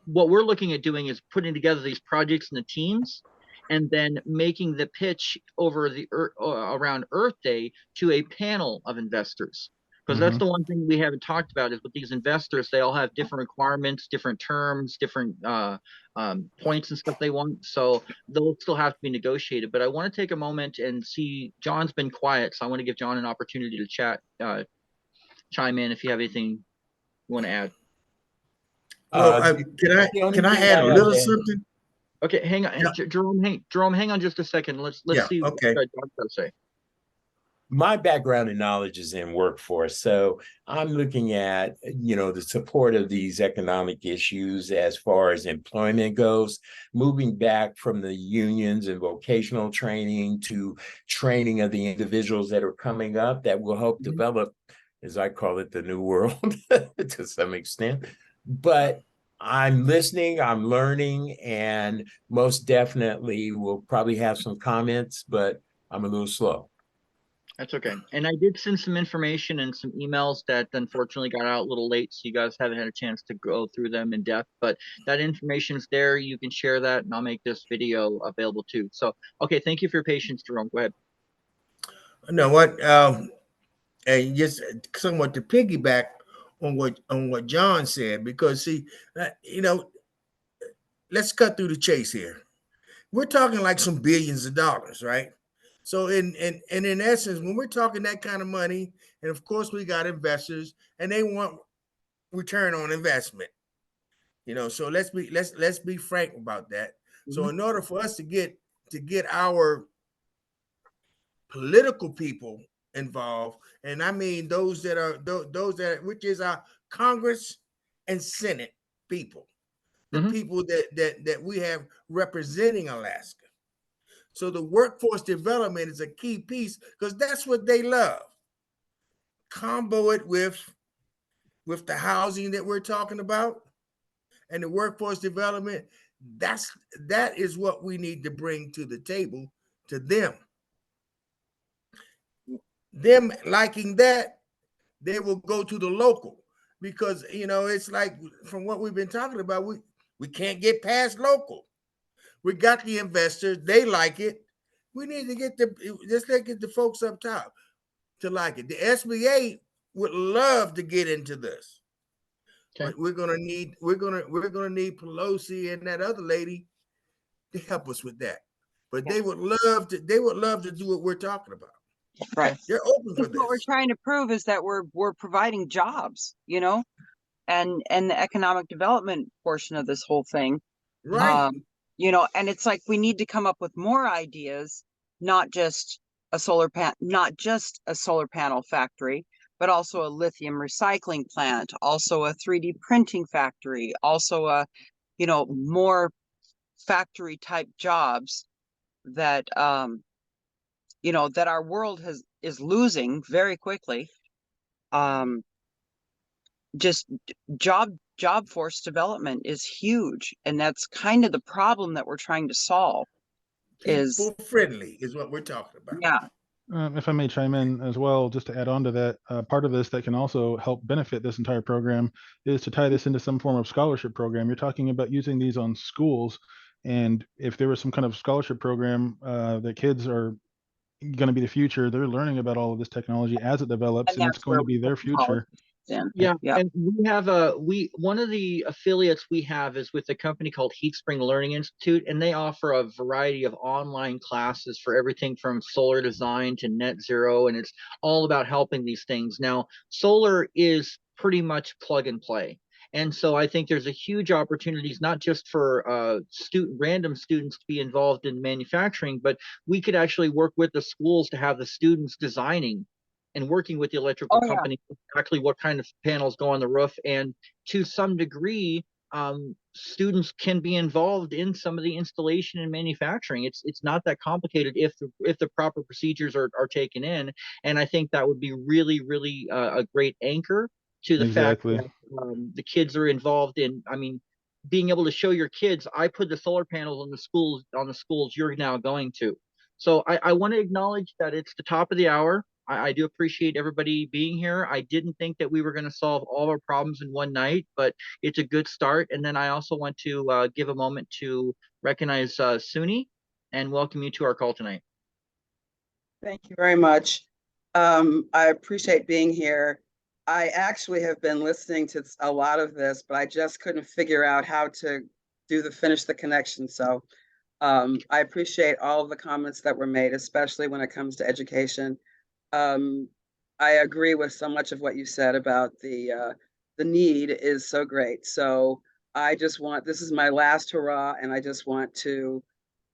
what we're looking at doing is putting together these projects in the teams, and then making the pitch over the around Earth Day to a panel of investors. Because that's the one thing we haven't talked about, is with these investors, they all have different requirements, different terms, different points and stuff they want. So they'll still have to be negotiated. But I want to take a moment and see, John's been quiet, so I want to give John an opportunity to chime in if you have anything you want to add. Well, can I add a little something? Okay, hang on, Yeah. Jerome, hang on just a second. Let's see okay. what John's got to say. My background and knowledge is in workforce, so I'm looking at, the support of these economic issues as far as employment goes, moving back from the unions and vocational training to training of the individuals that are coming up that will help develop, as I call it, the new world to some extent. But I'm listening, I'm learning, and most definitely will probably have some comments, but I'm a little slow. That's okay. And I did send some information and some emails that unfortunately got out a little late, so you guys haven't had a chance to go through them in depth, but that information's there. You can share that, and I'll make this video available too. So, okay, thank you for your patience, Jerome. Go ahead. You know what? And just somewhat to piggyback on what John said, because see, let's cut through the chase here. We're talking like some billions of dollars, right? So in essence, when we're talking that kind of money, and of course we got investors and they want return on investment. So let's be frank about that. So in order for us to get our political people involved, and I mean those that which is our Congress and Senate people, the people that we have representing Alaska. So the workforce development is a key piece, because that's what they love. Combo it with the housing that we're talking about and the workforce development. That is what we need to bring to the table to them. Them liking that, they will go to the local, because it's like, from what we've been talking about, we can't get past local. We got the investors, they like it. We need to get the folks up top to like it. The SBA would love to get into this. Okay. But we're gonna need Pelosi and that other lady to help us with that. But they would love to do what we're talking about. Right. They're open for this. What we're trying to prove is that we're providing jobs, and the economic development portion of this whole thing. Right. And it's like we need to come up with more ideas, not just a solar panel factory, but also a lithium recycling plant, also a 3D printing factory, also a more factory type jobs that that our world is losing very quickly. Just job job force development is huge. And that's kind of the problem that we're trying to solve is, People friendly is what we're talking about. yeah, If I may chime in as well, just to add on to that, part of this that can also help benefit this entire program is to tie this into some form of scholarship program. You're talking about using these on schools, and if there was some kind of scholarship program that kids are going to be the future, they're learning about all of this technology as it develops, and and it's that's going where to be we their put college future. in. Yeah, Yeah. and we have one of the affiliates we have is with a company called Heat Spring Learning Institute, and they offer a variety of online classes for everything from solar design to net zero, and it's all about helping these things. Now, solar is pretty much plug and play. And so I think there's a huge opportunities, not just for random students to be involved in manufacturing, but we could actually work with the schools to have the students designing and working with the electrical Oh, yeah. company exactly what kind of panels go on the roof. And to some degree, students can be involved in some of the installation and manufacturing. It's not that complicated if the proper procedures are taken in. And I think that would be really, really a great anchor to the fact Exactly. that the kids are involved in, I mean, being able to show your kids, I put the solar panels on the schools you're now going to. So I want to acknowledge that it's the top of the hour. I do appreciate everybody being here. I didn't think that we were going to solve all our problems in one night, but it's a good start. And then I also want to give a moment to recognize Suni and welcome you to our call tonight. Thank you very much. I appreciate being here. I actually have been listening to a lot of this, but I just couldn't figure out how to finish the connection. So I appreciate all of the comments that were made, especially when it comes to education. I agree with so much of what you said about the need is so great. So I just want, this is my last hurrah, and I just want to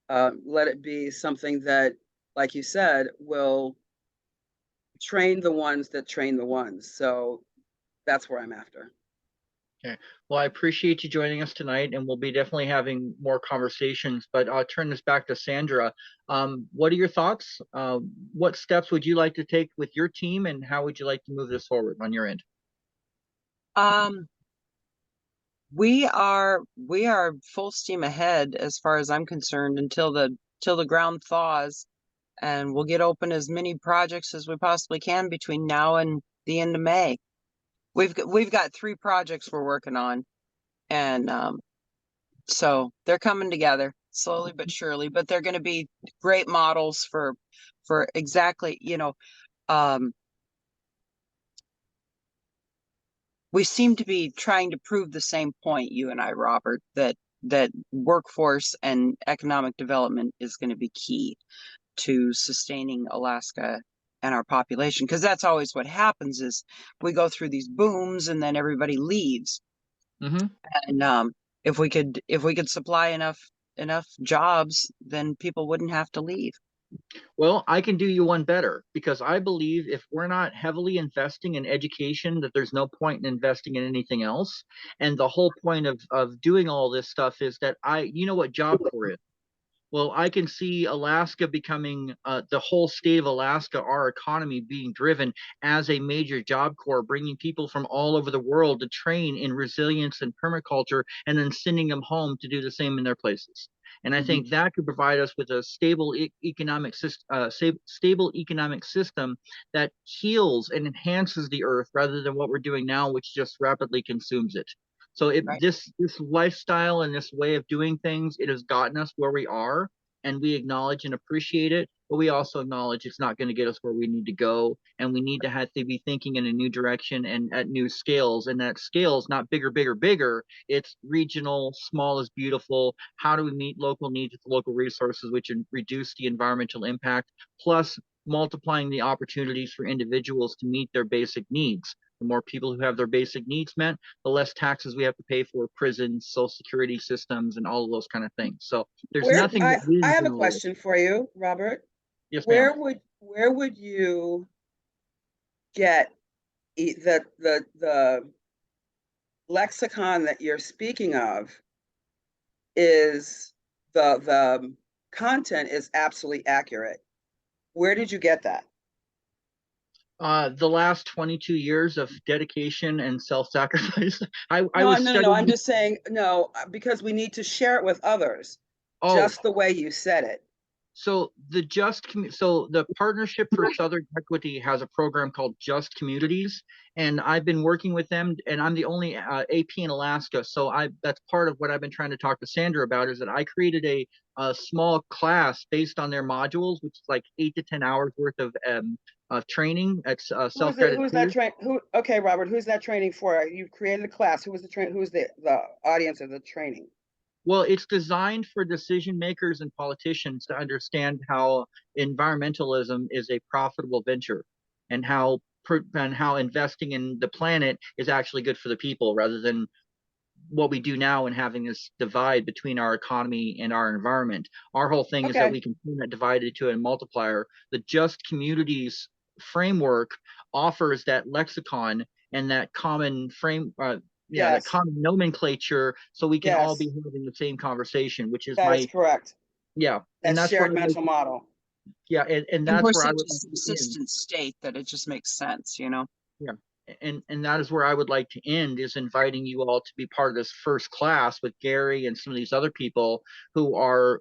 let it be something that, like you said, will train the ones that train the ones. So that's where I'm after. Okay. Well, I appreciate you joining us tonight, and we'll be definitely having more conversations, but I'll turn this back to Sandra. What are your thoughts? What steps would you like to take with your team, and how would you like to move this forward on your end? We are full steam ahead as far as I'm concerned until the ground thaws, and we'll get open as many projects as we possibly can between now and the end of May. We've got 3 projects we're working on, and so they're coming together slowly but surely, but they're going to be great models for exactly, we seem to be trying to prove the same point, you and I, Robert, that workforce and economic development is going to be key to sustaining Alaska and our population, because that's always what happens is we go through these booms and then everybody leaves. Mm-hmm. And if we could supply enough jobs, then people wouldn't have to leave. Well, I can do you one better, because I believe if we're not heavily investing in education, that there's no point in investing in anything else. And the whole point of doing all this stuff is that you know what Job Corps is. Well, I can see Alaska becoming the whole state of Alaska, our economy being driven as a major Job Corps, bringing people from all over the world to train in resilience and permaculture, and then sending them home to do the same in their places. And I think that could provide us with a stable economic system that heals and enhances the earth, rather than what we're doing now, which just rapidly consumes it. So Right. this lifestyle and this way of doing things, it has gotten us where we are, and we acknowledge and appreciate it, but we also acknowledge it's not going to get us where we need to go, and we need to have to be thinking in a new direction and at new scales. And that scale is not bigger, bigger, bigger. It's regional. Small is beautiful. How do we meet local needs with local resources, which reduce the environmental impact, plus multiplying the opportunities for individuals to meet their basic needs. The more people who have their basic needs met, the less taxes we have to pay for prisons, social security systems, and all of those kind of things. So there's nothing that I have a in the way. question for you, Robert. Yes, ma'am. Where would you get the lexicon that you're speaking of? Is the content is absolutely accurate. Where did you get that? The last 22 years of dedication and self-sacrifice. I No, was no, no, studying. no, I'm just saying, no, because we need to share it with others, Oh, just the way you said it. so so the Partnership for Southern Equity has a program called Just Communities, and I've been working with them, and I'm the only AP in Alaska. So that's part of what I've been trying to talk to Sandra about, is that I created a small class based on their modules, which is like 8 to 10 hours worth of training. It's self-guided. Who's that train? Okay, Robert, who's that training for? You created a class. Who was the train? Who's the audience of the training? Well, it's designed for decision makers and politicians to understand how environmentalism is a profitable venture, and how investing in the planet is actually good for the people, rather than what we do now and having this divide between our economy and our environment. Our whole thing is that Okay. we can turn that divide into a multiplier. The Just Communities framework offers that lexicon and that common that Yes, common nomenclature, so we can all be yes, having the same conversation, which is that is correct. and That that's where shared mental model. and And that's we're where I such would a like to end. subsistent state that it just makes sense, you know? Yeah. And that is where I would like to end, is inviting you all to be part of this first class with Gary and some of these other people who are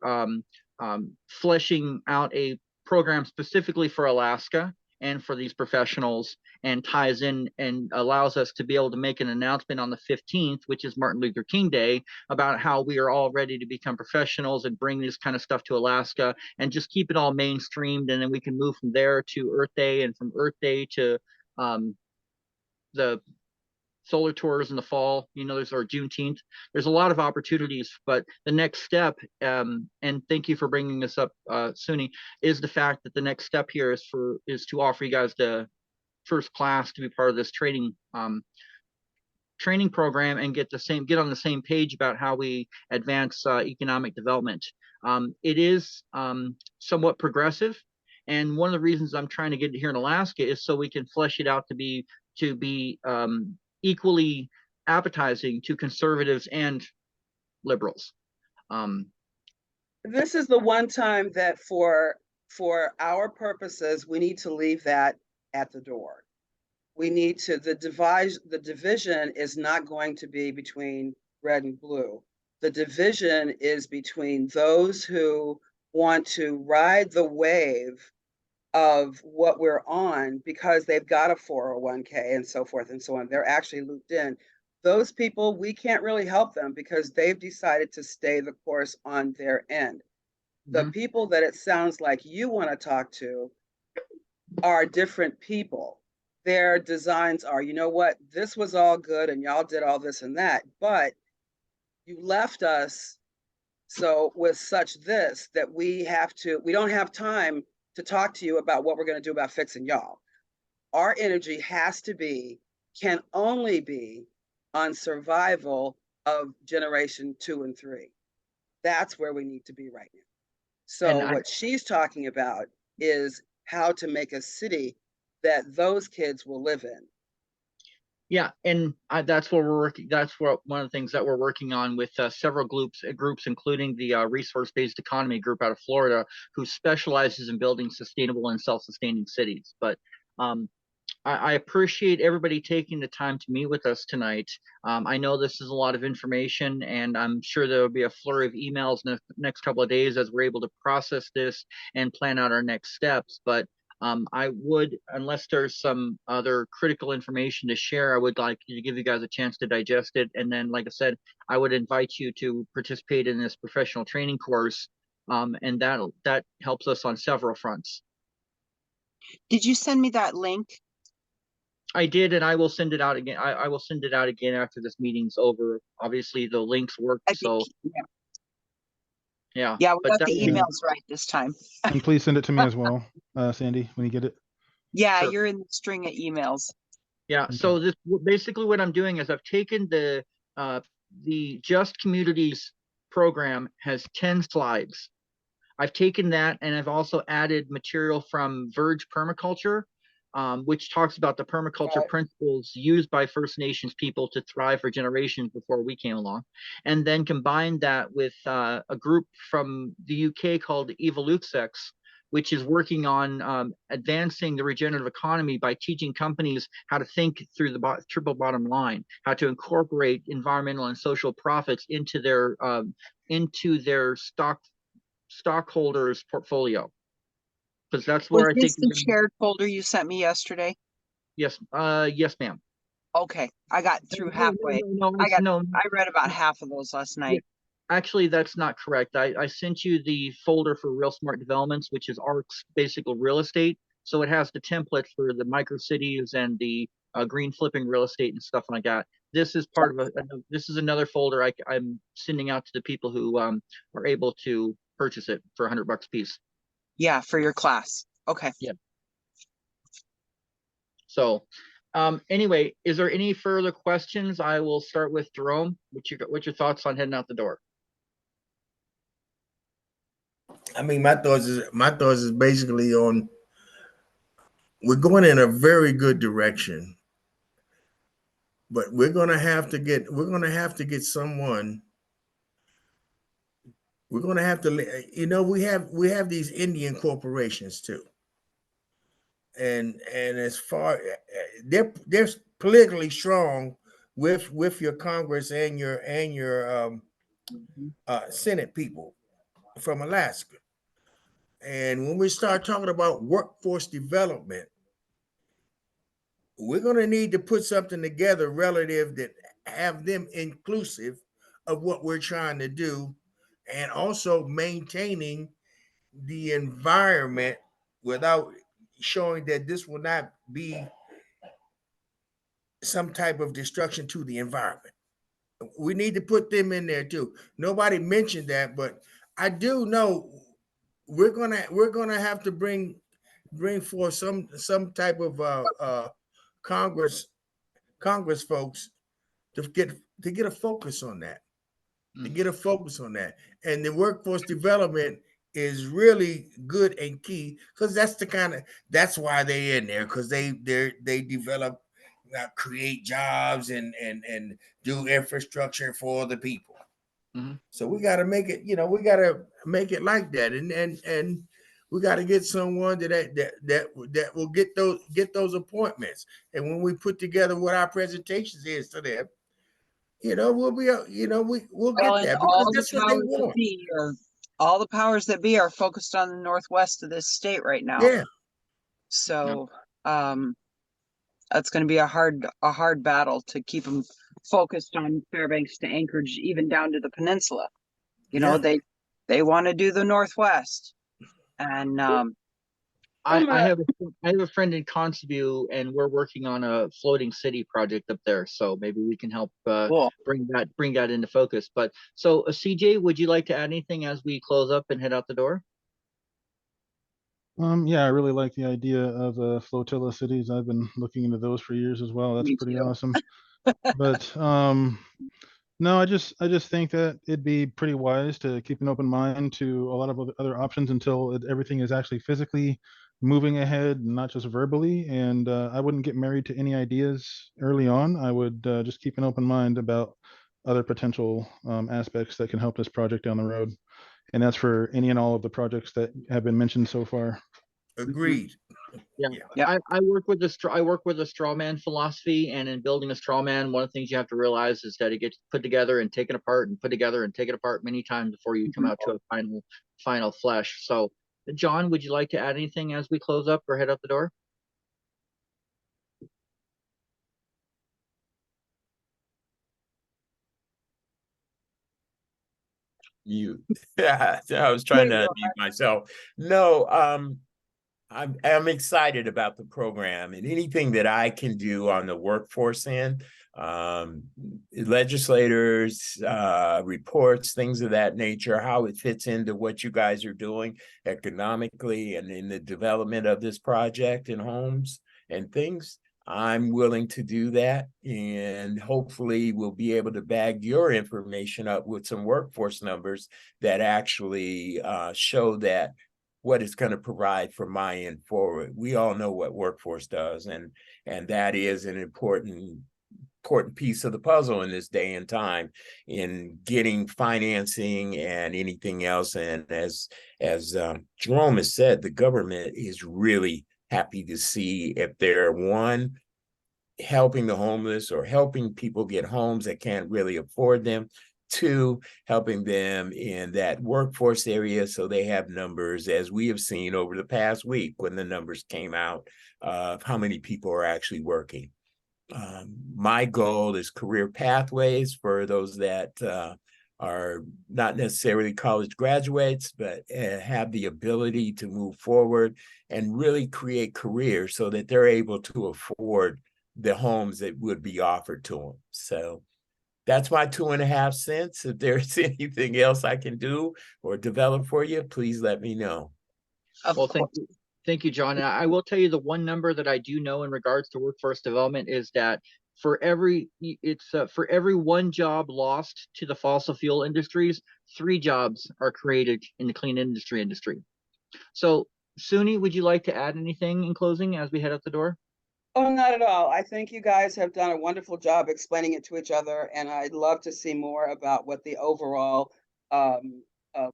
fleshing out a program specifically for Alaska and for these professionals, and ties in and allows us to be able to make an announcement on the 15th, which is Martin Luther King Day, about how we are all ready to become professionals and bring this kind of stuff to Alaska, and just keep it all mainstreamed. And then we can move from there to Earth Day, and from Earth Day to the solar tours in the fall. There's our Juneteenth. There's a lot of opportunities, but the next step, and thank you for bringing this up, Suni, is the fact that the next step here is to offer you guys the first class to be part of this training program, and get on the same page about how we advance economic development. It is somewhat progressive, and one of the reasons I'm trying to get it here in Alaska is so we can flesh it out to be equally appetizing to conservatives and liberals. This is the one time that for our purposes, we need to leave that at the door. We need to, the division is not going to be between red and blue. The division is between those who want to ride the wave of what we're on because they've got a 401k and so forth and so on. They're actually looped in. Those people, we can't really help them because they've decided to stay the course on their end. The people that it sounds like you want to talk to are different people. Their designs are, you know what, this was all good and y'all did all this and that, but you left us so with such this that we don't have time to talk to you about what we're going to do about fixing y'all. Our energy can only be on survival of generation 2 and 3. That's where we need to be right now. So what she's talking about is how to make a city that those kids will live in. Yeah, and that's where we're working. That's one of the things that we're working on with several groups, including the resource-based economy group out of Florida, who specializes in building sustainable and self-sustaining cities. But I appreciate everybody taking the time to meet with us tonight. I know this is a lot of information, and I'm sure there will be a flurry of emails in the next couple of days as we're able to process this and plan out our next steps. But I would, unless there's some other critical information to share, I would like to give you guys a chance to digest it. And then, like I said, I would invite you to participate in this professional training course, and that helps us on several fronts. Did you send me that link? I did, and I will send it out again. I will send it out again after this meeting's over. Obviously, the links work, so yeah. Yeah, we but got the emails right this time. And please send it to me as well, Sandy, when you get it. Yeah, Sure. you're in the string of emails. Yeah. Okay. So this basically what I'm doing is I've taken the Just Communities program has 10 slides. I've taken that, and I've also added material from Verge Permaculture, which talks about the permaculture principles used by First Nations people to thrive for generations before we came along, and then combined that with a group from the UK called Evoluxex, which is working on advancing the regenerative economy by teaching companies how to think through the triple bottom line, how to incorporate environmental and social profits into their stockholders' portfolio. Because that's Was where I this think. the shared folder you sent me yesterday? Yes, yes, ma'am. Okay, I got through halfway. I read about half of those last night. Actually, that's not correct. I sent you the folder for Real Smart Developments, which is ARC's basic real estate. So it has the template for the micro cities and the green flipping real estate and stuff like that. This is part of this is another folder I'm sending out to the people who are able to purchase it for $100 a piece. Yeah, for your class. Okay. Yeah. So anyway, is there any further questions? I will start with Jerome. What's your thoughts on heading out the door? I mean, my thoughts is basically on, we're going in a very good direction, but we're gonna have to get someone. We're gonna have to, we have these Indian corporations too, and as far they're politically strong with your Congress and your Senate people from Alaska. And when we start talking about workforce development, we're going to need to put something together relative that have them inclusive of what we're trying to do, and also maintaining the environment without showing that this will not be some type of destruction to the environment. We need to put them in there too. Nobody mentioned that, but I do know we're gonna have to bring forth some type of Congress folks to get a focus on that. To get a focus on that. And the workforce development is really good and key, because that's why they're in there, because they develop, create jobs and do infrastructure for the people. Mm-hmm. So we got to make it, we got to make it like that, and we got to get someone that will get those appointments. And when we put together what our presentations is to them, we'll be, we'll get that, because that's what they want. All the powers that be are focused on the northwest of this state right now. Yeah. So, that's going to be a hard battle to keep them focused on Fairbanks to Anchorage, even down to the peninsula. They want to do the northwest, and I have a friend in Constable, and we're working on a floating city project up there. So maybe we can help cool. bring that into focus. But so CJ, would you like to add anything as we close up and head out the door? Yeah, I really like the idea of flotilla cities. I've been looking into those for years as well. That's pretty awesome. But no, I just think that it'd be pretty wise to keep an open mind to a lot of other options until everything is actually physically moving ahead, not just verbally. And I wouldn't get married to any ideas early on. I would just keep an open mind about other potential aspects that can help this project down the road. And that's for any and all of the projects that have been mentioned so far. Agreed. Yeah. I work with the straw man philosophy, and in building a straw man, one of the things you have to realize is that it gets put together and taken apart and put together and taken apart many times before you come out to a final flesh. So, John, would you like to add anything as we close up or head out the door? Yeah, I was trying to unmute myself. No, I'm excited about the program, and anything that I can do on the workforce end, legislators, reports, things of that nature, how it fits into what you guys are doing economically and in the development of this project and homes and things. I'm willing to do that, and hopefully we'll be able to bag your information up with some workforce numbers that actually show that what it's going to provide for my end forward. We all know what workforce does, and that is an important important piece of the puzzle in this day and time in getting financing and anything else. And as Jerome has said, the government is really happy to see if they're helping the homeless or helping people get homes that can't really afford them. Two, helping them in that workforce area so they have numbers, as we have seen over the past week when the numbers came out of how many people are actually working. My goal is career pathways for those that are not necessarily college graduates, but have the ability to move forward and really create careers so that they're able to afford the homes that would be offered to them. So that's my 2.5 cents. If there's anything else I can do or develop for you, please let me know. Well, thank you, John. And I will tell you the one number that I do know in regards to workforce development is that for every one job lost to the fossil fuel industries, 3 jobs are created in the clean industry. So, Suni, would you like to add anything in closing as we head out the door? Oh, not at all. I think you guys have done a wonderful job explaining it to each other, and I'd love to see more about what the overall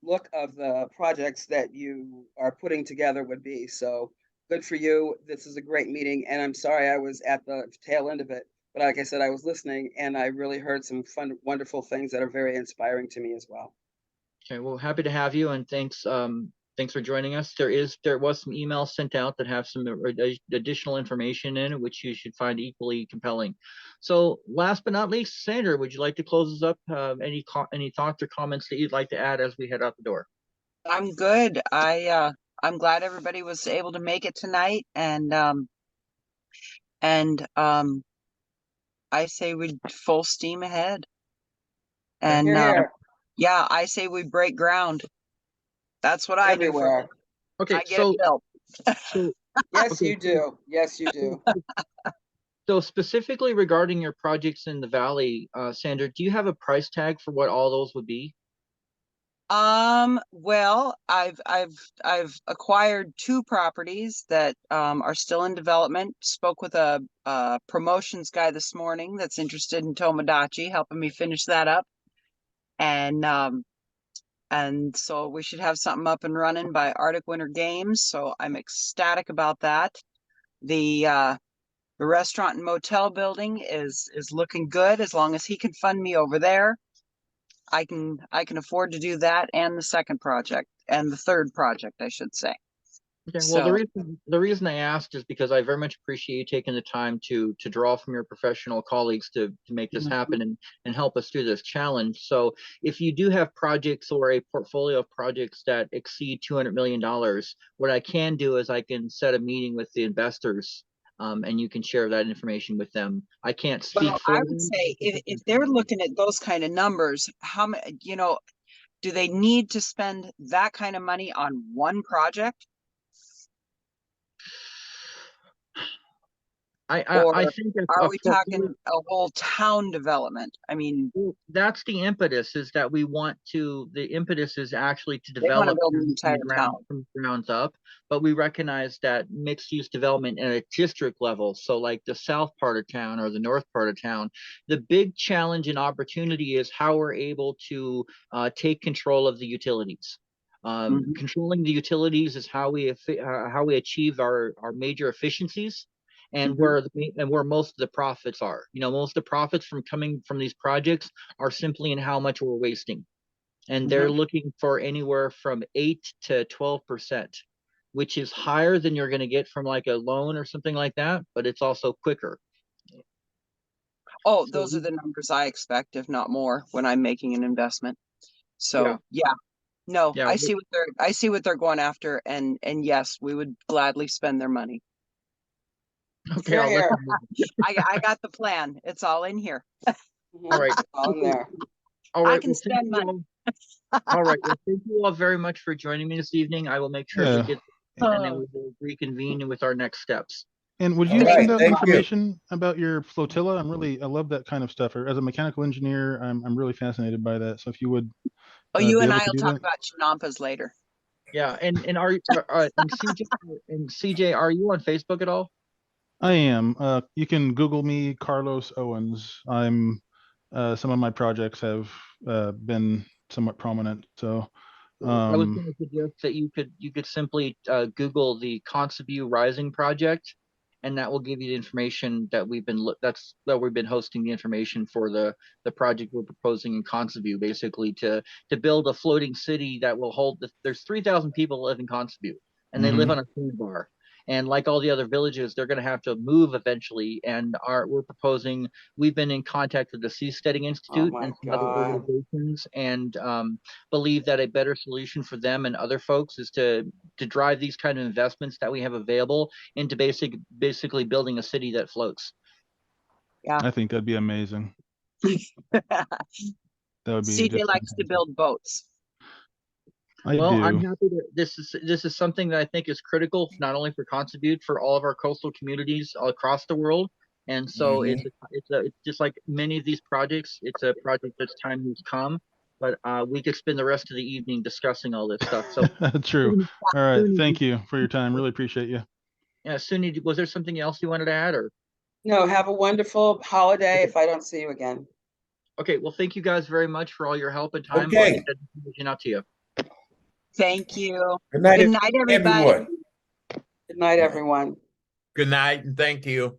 look of the projects that you are putting together would be. So good for you. This is a great meeting, and I'm sorry I was at the tail end of it, but like I said, I was listening, and I really heard some fun, wonderful things that are very inspiring to me as well. Okay, well, happy to have you, and thanks for joining us. There was some emails sent out that have some additional information in it, which you should find equally compelling. So last but not least, Sandra, would you like to close us up? Any thoughts or comments that you'd like to add as we head out the door? I'm good. I'm glad everybody was able to make it tonight, and I say we full steam ahead. And Hear, hear. yeah, I say we break ground. That's what I do for Everywhere. Okay, I get it built. so Yes, okay. you do. Yes, you do. So specifically regarding your projects in the valley, Sandra, do you have a price tag for what all those would be? Well, I've acquired 2 properties that are still in development. Spoke with a promotions guy this morning that's interested in Tomodachi, helping me finish that up. And so we should have something up and running by Arctic Winter Games. So I'm ecstatic about that. The restaurant and motel building is looking good. As long as he can fund me over there, I can afford to do that, and the second project, and the third project, I should say. Okay, well, So the reason I asked is because I very much appreciate you taking the time to draw from your professional colleagues to make this happen and help us through this challenge. So if you do have projects or a portfolio of projects that exceed $200 million, what I can do is I can set a meeting with the investors, and you can share that information with them. I can't speak for I them. would say if they're looking at those kind of numbers, how many, do they need to spend that kind of money on one project? I think are we talking a whole town development? I mean, that's the impetus, is that the impetus is actually to they want to develop build an entire town. from the ground up, but we recognize that mixed use development at a district level, so like the south part of town or the north part of town, the big challenge and opportunity is how we're able to take control of the utilities. Controlling the utilities is how we achieve our major efficiencies, and where most of the profits are. Most of the profits coming from these projects are simply in how much we're wasting, and they're looking for anywhere from 8 to 12%, which is higher than you're going to get from like a loan or something like that, but it's also quicker. Oh, those are the numbers I expect, if not more, when I'm making an investment. So yeah. No, Yeah, I see what they're going after, and yes, we would gladly spend their money. Okay, I'll let I got the plan. It's all in here. All right. All in there. All right. I can spend money. All right. Well, thank you all very much for joining me this evening. I will make sure to get, and then we will reconvene with our next steps. And would you All right, send out thank you. information about your flotilla? I love that kind of stuff. As a mechanical engineer, I'm really fascinated by that. So if you would, You be and able I to will do talk that? about chinampas later. Yeah, and CJ, are you on Facebook at all? I am. You can Google me, Carlos Owens. I'm. Some of my projects have been somewhat prominent. So, I was going to suggest that you could simply Google the Conceview Rising project, and that will give you the information that we've been hosting the information for the project we're proposing in Conceview, basically to build a floating city that will hold. There's 3,000 people live in Conceview, and they live on a sandbar. And like all the other villages, they're going to have to move eventually. And we're proposing. We've been in contact with the Seasteading Institute and some other organizations, and believe that a better solution for them and other folks is to drive these kind of investments that we have available into basically building a city that floats. I think that'd be amazing. That would be. CJ likes to build boats. Well, do. I'm happy that this is something that I think is critical, not only for Conceview, for all of our coastal communities all across the world. And so it's just like many of these projects, it's a project that's time has come. But we could spend the rest of the evening discussing all this stuff. So True. All right. Thank you for your time. Really appreciate you. Yeah, Suni, was there something else you wanted to add, or? No, have a wonderful holiday if I don't see you again. Okay, well, thank you guys very much for all your help and time. Okay. I'll get that information out to you. Thank you. Good night, Good night, everybody. everyone. Good night, everyone. Good night and thank you.